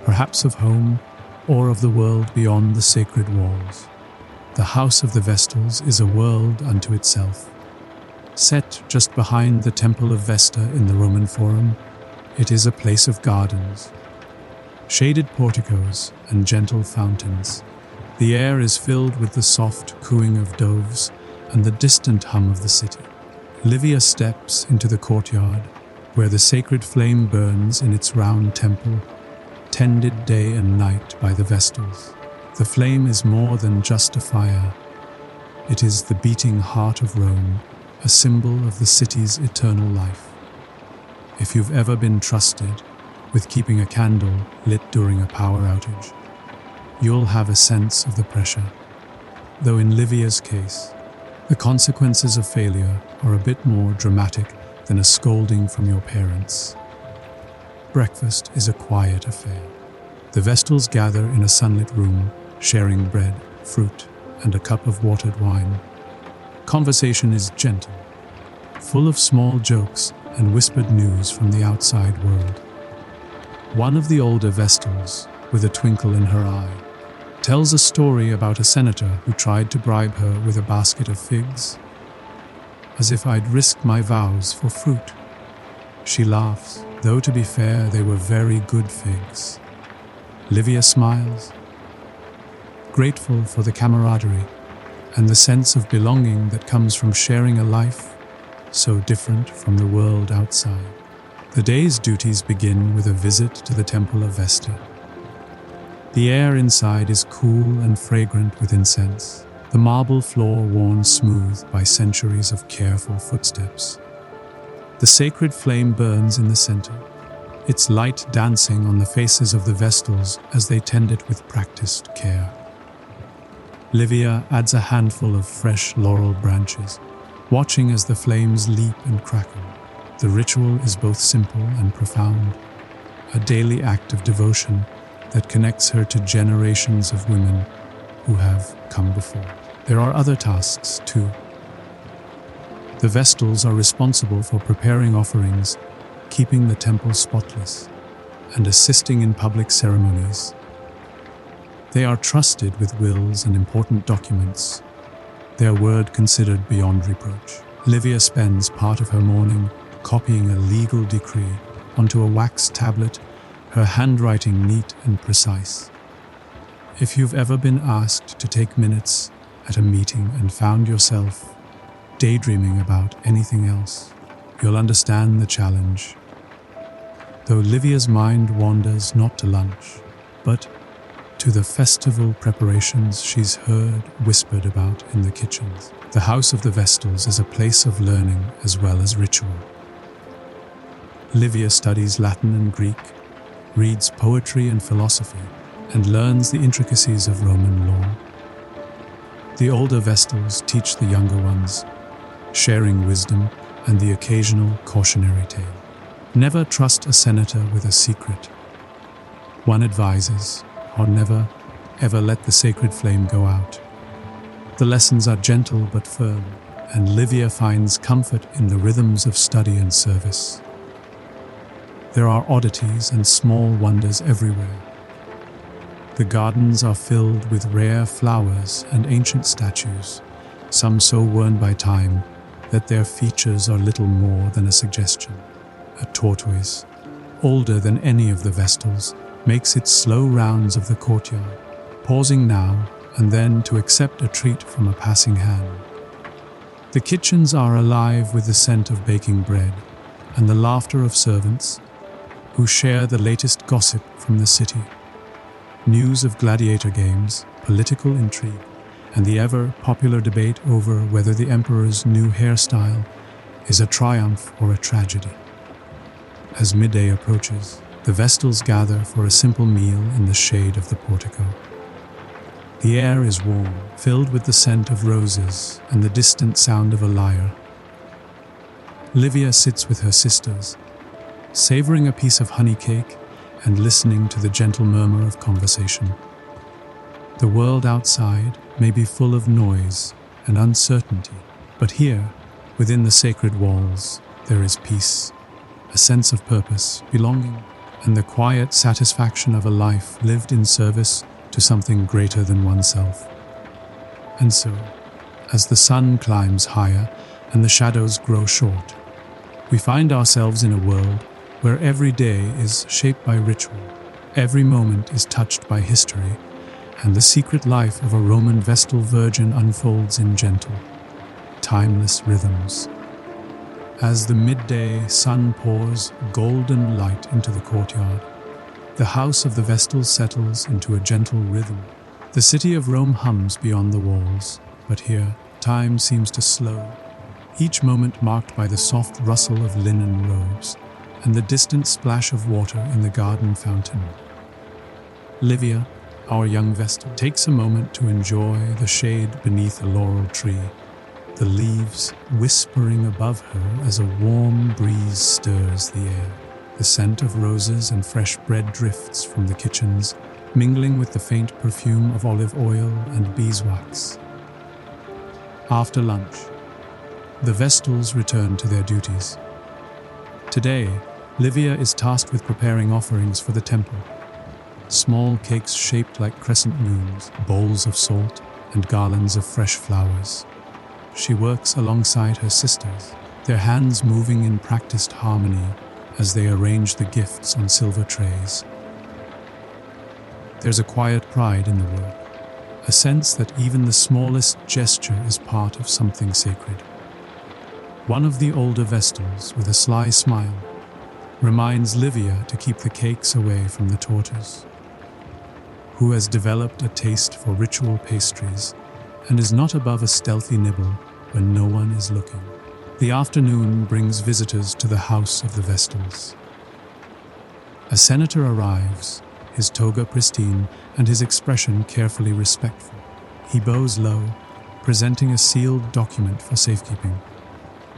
perhaps of home or of the world beyond the sacred walls. The House of the Vestals is a world unto itself. Set just behind the Temple of Vesta in the Roman Forum, it is a place of gardens, shaded porticos, and gentle fountains. The air is filled with the soft cooing of doves and the distant hum of the city. Livia steps into the courtyard, where the sacred flame burns in its round temple, tended day and night by the Vestals. The flame is more than just a fire. It is the beating heart of Rome, a symbol of the city's eternal life. If you've ever been trusted with keeping a candle lit during a power outage, you'll have a sense of the pressure. Though in Livia's case, the consequences of failure are a bit more dramatic than a scolding from your parents. Breakfast is a quiet affair. The Vestals gather in a sunlit room, sharing bread, fruit, and a cup of watered wine. Conversation is gentle, full of small jokes and whispered news from the outside world. One of the older Vestals, with a twinkle in her eye, tells a story about a senator who tried to bribe her with a basket of figs. As if I'd risked my vows for fruit. She laughs, though to be fair, they were very good figs. Livia smiles, grateful for the camaraderie and the sense of belonging that comes from sharing a life so different from the world outside. The day's duties begin with a visit to the Temple of Vesta. The air inside is cool and fragrant with incense, the marble floor worn smooth by centuries of careful footsteps. The sacred flame burns in the center, its light dancing on the faces of the Vestals as they tend it with practiced care. Livia adds a handful of fresh laurel branches, watching as the flames leap and crackle. The ritual is both simple and profound, a daily act of devotion that connects her to generations of women who have come before. There are other tasks, too. The Vestals are responsible for preparing offerings, keeping the temple spotless, and assisting in public ceremonies. They are trusted with wills and important documents, their word considered beyond reproach. Livia spends part of her morning copying a legal decree onto a wax tablet, her handwriting neat and precise. If you've ever been asked to take minutes at a meeting and found yourself daydreaming about anything else, you'll understand the challenge. Though Livia's mind wanders not to lunch, but to the festival preparations she's heard whispered about in the kitchens. The House of the Vestals is a place of learning as well as ritual. Livia studies Latin and Greek, reads poetry and philosophy, and learns the intricacies of Roman law. The older Vestals teach the younger ones, sharing wisdom and the occasional cautionary tale. Never trust a senator with a secret. One advises, or never, ever let the sacred flame go out. The lessons are gentle but firm, and Livia finds comfort in the rhythms of study and service. There are oddities and small wonders everywhere. The gardens are filled with rare flowers and ancient statues, some so worn by time that their features are little more than a suggestion. A tortoise, older than any of the Vestals, makes its slow rounds of the courtyard, pausing now and then to accept a treat from a passing hand. The kitchens are alive with the scent of baking bread and the laughter of servants who share the latest gossip from the city. News of gladiator games, political intrigue, and the ever-popular debate over whether the emperor's new hairstyle is a triumph or a tragedy. As midday approaches, the Vestals gather for a simple meal in the shade of the portico. The air is warm, filled with the scent of roses and the distant sound of a lyre. Livia sits with her sisters, savoring a piece of honey cake and listening to the gentle murmur of conversation. The world outside may be full of noise and uncertainty, but here, within the sacred walls, there is peace, a sense of purpose, belonging, and the quiet satisfaction of a life lived in service to something greater than oneself. And so, as the sun climbs higher and the shadows grow short, we find ourselves in a world where every day is shaped by ritual, every moment is touched by history, and the secret life of a Roman Vestal virgin unfolds in gentle, timeless rhythms. As the midday sun pours golden light into the courtyard, the house of the Vestals settles into a gentle rhythm. The city of Rome hums beyond the walls, but here time seems to slow, each moment marked by the soft rustle of linen robes and the distant splash of water in the garden fountain. Livia, our young Vestal, takes a moment to enjoy the shade beneath a laurel tree, the leaves whispering above her as a warm breeze stirs the air. The scent of roses and fresh bread drifts from the kitchens, mingling with the faint perfume of olive oil and beeswax. After lunch, the Vestals return to their duties. Today, Livia is tasked with preparing offerings for the temple. Small cakes shaped like crescent moons, bowls of salt, and garlands of fresh flowers. She works alongside her sisters, their hands moving in practiced harmony as they arrange the gifts on silver trays. There's a quiet pride in the work, a sense that even the smallest gesture is part of something sacred. One of the older Vestals, with a sly smile, reminds Livia to keep the cakes away from the tortoise, who has developed a taste for ritual pastries and is not above a stealthy nibble when no one is looking. The afternoon brings visitors to the house of the Vestals. A senator arrives, his toga pristine and his expression carefully respectful. He bows low, presenting a sealed document for safekeeping.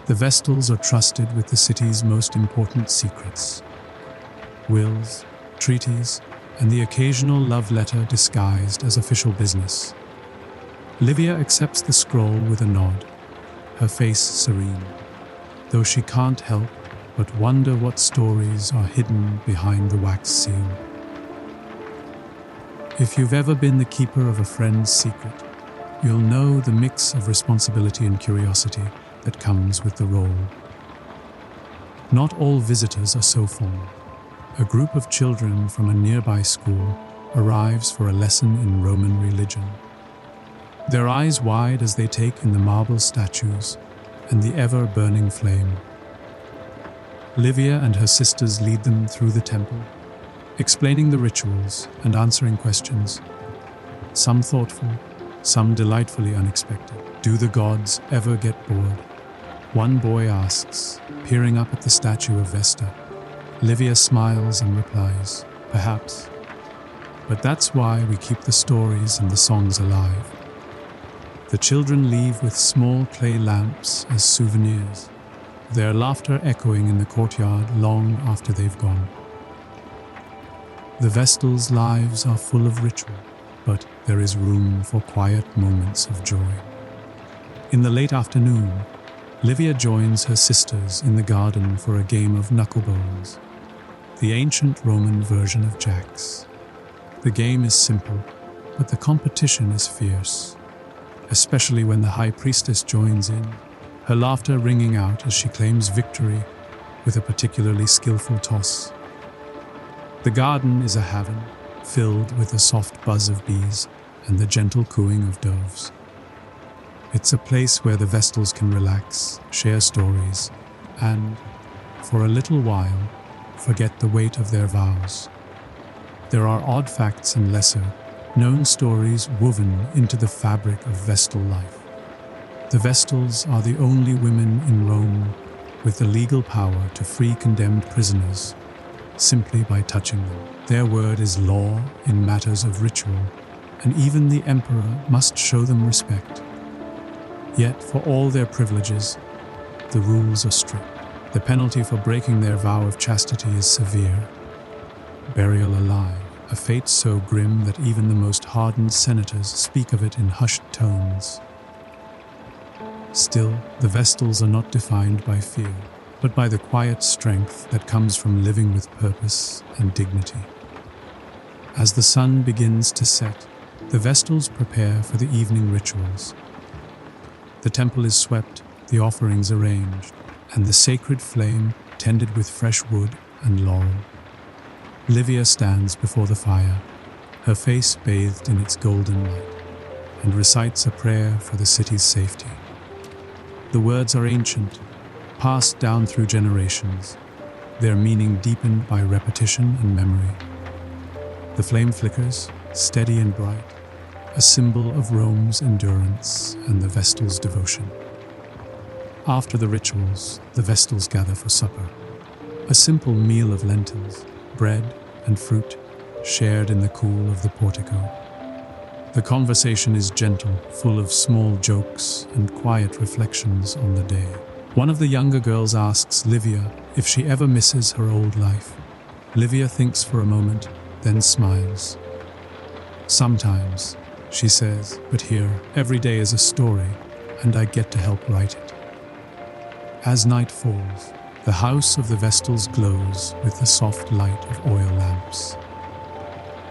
The Vestals are trusted with the city's most important secrets: wills, treaties, and the occasional love letter disguised as official business. Livia accepts the scroll with a nod, her face serene, though she can't help but wonder what stories are hidden behind the wax seal. If you've ever been the keeper of a friend's secret, you'll know the mix of responsibility and curiosity that comes with the role. Not all visitors are so formal. A group of children from a nearby school arrives for a lesson in Roman religion. Their eyes wide as they take in the marble statues and the ever-burning flame. Livia and her sisters lead them through the temple, explaining the rituals and answering questions, some thoughtful, some delightfully unexpected. Do the gods ever get bored? One boy asks, peering up at the statue of Vesta. Livia smiles and replies, perhaps. But that's why we keep the stories and the songs alive. The children leave with small clay lamps as souvenirs, their laughter echoing in the courtyard long after they've gone. The Vestals' lives are full of ritual, but there is room for quiet moments of joy. In the late afternoon, Livia joins her sisters in the garden for a game of knucklebones, the ancient Roman version of jacks. The game is simple, but the competition is fierce, especially when the high priestess joins in, her laughter ringing out as she claims victory with a particularly skillful toss. The garden is a haven, filled with the soft buzz of bees and the gentle cooing of doves. It's a place where the Vestals can relax, share stories, and, for a little while, forget the weight of their vows. There are odd facts and lesser-known stories woven into the fabric of Vestal life. The Vestals are the only women in Rome with the legal power to free condemned prisoners simply by touching them. Their word is law in matters of ritual, and even the emperor must show them respect. Yet, for all their privileges, the rules are strict. The penalty for breaking their vow of chastity is severe: burial alive, a fate so grim that even the most hardened senators speak of it in hushed tones. Still, the Vestals are not defined by fear, but by the quiet strength that comes from living with purpose and dignity. As the sun begins to set, the Vestals prepare for the evening rituals. The temple is swept, the offerings arranged, and the sacred flame tended with fresh wood and laurel. Livia stands before the fire, her face bathed in its golden light, and recites a prayer for the city's safety. The words are ancient, passed down through generations, their meaning deepened by repetition and memory. The flame flickers, steady and bright, a symbol of Rome's endurance and the Vestals' devotion. After the rituals, the Vestals gather for supper, a simple meal of lentils, bread, and fruit, shared in the cool of the portico. The conversation is gentle, full of small jokes and quiet reflections on the day. One of the younger girls asks Livia if she ever misses her old life. Livia thinks for a moment, then smiles. "Sometimes," she says, "but here, every day is a story, and I get to help write it." As night falls, the house of the Vestals glows with the soft light of oil lamps.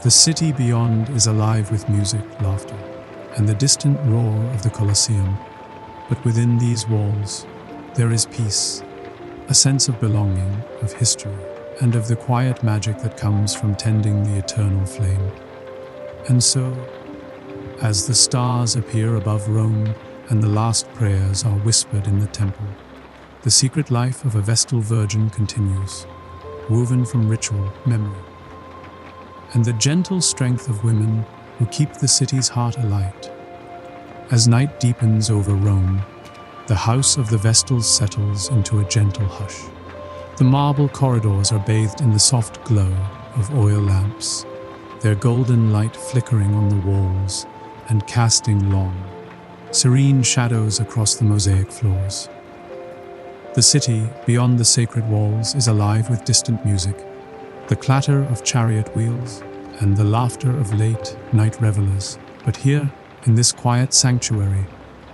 The city beyond is alive with music, laughter, and the distant roar of the Colosseum. But within these walls, there is peace, a sense of belonging, of history, and of the quiet magic that comes from tending the eternal flame. And so, as the stars appear above Rome and the last prayers are whispered in the temple, the secret life of a Vestal virgin continues, woven from ritual, memory, and the gentle strength of women who keep the city's heart alight. As night deepens over Rome, the house of the Vestals settles into a gentle hush. The marble corridors are bathed in the soft glow of oil lamps, their golden light flickering on the walls and casting long, serene shadows across the mosaic floors. The city, beyond the sacred walls, is alive with distant music, the clatter of chariot wheels, and the laughter of late night revelers. But here, in this quiet sanctuary,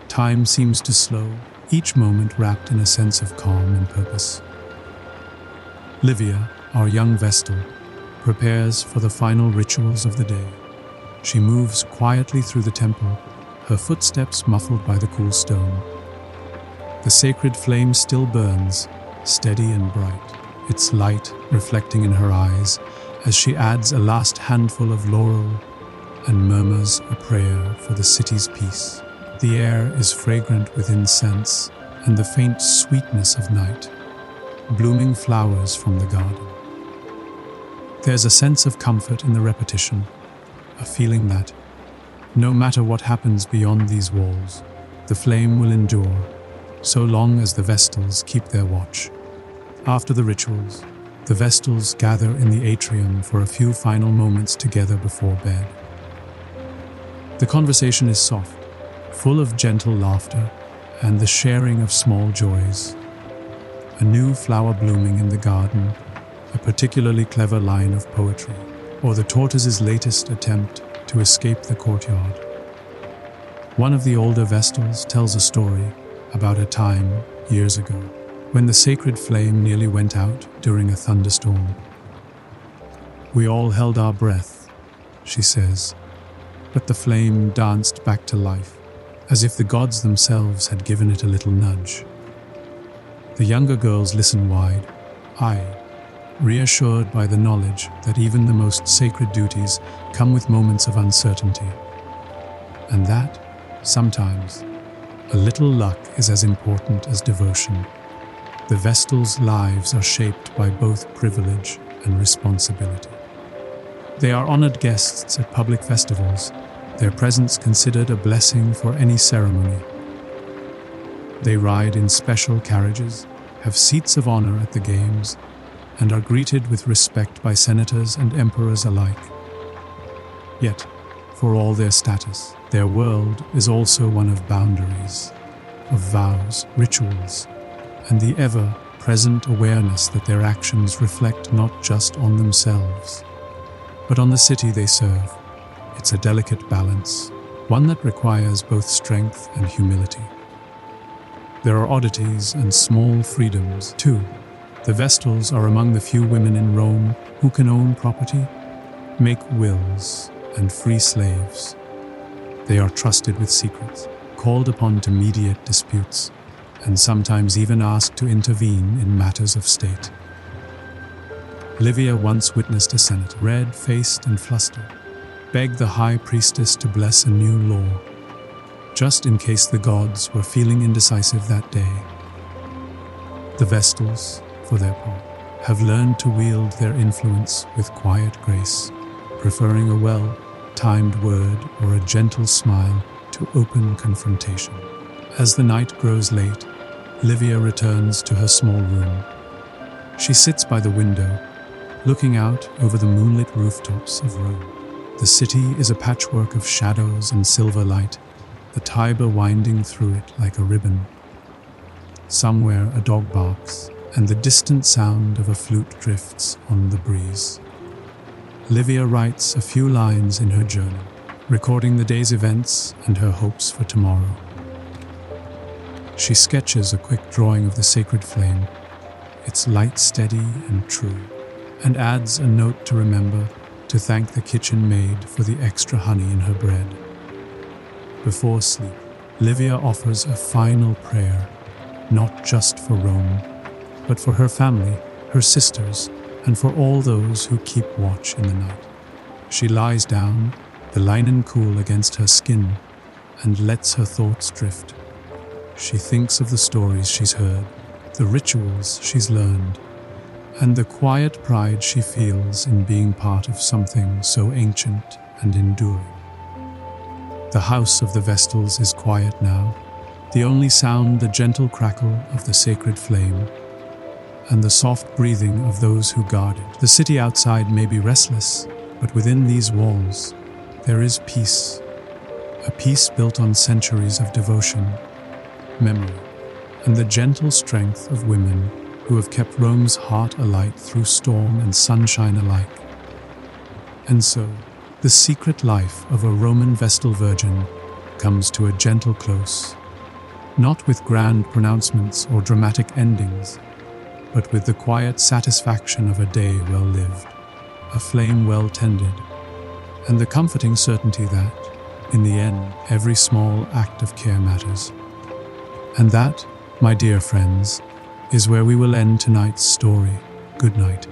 time seems to slow, each moment wrapped in a sense of calm and purpose. Livia, our young Vestal, prepares for the final rituals of the day. She moves quietly through the temple, her footsteps muffled by the cool stone. The sacred flame still burns, steady and bright, its light reflecting in her eyes as she adds a last handful of laurel and murmurs a prayer for the city's peace. The air is fragrant with incense and the faint sweetness of night, blooming flowers from the garden. There's a sense of comfort in the repetition, a feeling that, no matter what happens beyond these walls, the flame will endure, so long as the Vestals keep their watch. After the rituals, the Vestals gather in the atrium for a few final moments together before bed. The conversation is soft, full of gentle laughter and the sharing of small joys. A new flower blooming in the garden, a particularly clever line of poetry, or the tortoise's latest attempt to escape the courtyard. One of the older Vestals tells a story about a time, years ago, when the sacred flame nearly went out during a thunderstorm. "We all held our breath," she says, but the flame danced back to life, as if the gods themselves had given it a little nudge. The younger girls listen wide-eyed, reassured by the knowledge that even the most sacred duties come with moments of uncertainty. And that, sometimes, a little luck is as important as devotion. The Vestal's lives are shaped by both privilege and responsibility. They are honored guests at public festivals, their presence considered a blessing for any ceremony. They ride in special carriages, have seats of honor at the games, and are greeted with respect by senators and emperors alike. Yet, for all their status, their world is also one of boundaries, of vows, rituals, and the ever-present awareness that their actions reflect not just on themselves, but on the city they serve. It's a delicate balance, one that requires both strength and humility. There are oddities and small freedoms, too. The Vestals are among the few women in Rome who can own property, make wills, and free slaves. They are trusted with secrets, called upon to mediate disputes, and sometimes even asked to intervene in matters of state. Livia once witnessed a senator, red-faced and flustered, beg the high priestess to bless a new law, just in case the gods were feeling indecisive that day. The Vestals, for their part, have learned to wield their influence with quiet grace, preferring a well-timed word or a gentle smile to open confrontation. As the night grows late, Livia returns to her small room. She sits by the window, looking out over the moonlit rooftops of Rome. The city is a patchwork of shadows and silver light, the Tiber winding through it like a ribbon. Somewhere a dog barks, and the distant sound of a flute drifts on the breeze. Livia writes a few lines in her journal, recording the day's events and her hopes for tomorrow. She sketches a quick drawing of the sacred flame, its light steady and true, and adds a note to remember to thank the kitchen maid for the extra honey in her bread. Before sleep, Livia offers a final prayer, not just for Rome, but for her family, her sisters, and for all those who keep watch in the night. She lies down, the linen cool against her skin, and lets her thoughts drift. She thinks of the stories she's heard, the rituals she's learned, and the quiet pride she feels in being part of something so ancient and enduring. The house of the Vestals is quiet now, the only sound the gentle crackle of the sacred flame and the soft breathing of those who guard it. The city outside may be restless, but within these walls there is peace, a peace built on centuries of devotion, memory, and the gentle strength of women who have kept Rome's heart alight through storm and sunshine alike. And so, the secret life of a Roman Vestal virgin comes to a gentle close, not with grand pronouncements or dramatic endings, but with the quiet satisfaction of a day well lived, a flame well tended, and the comforting certainty that, in the end, every small act of care matters. And that, my dear friends, is where we will end tonight's story. Good night.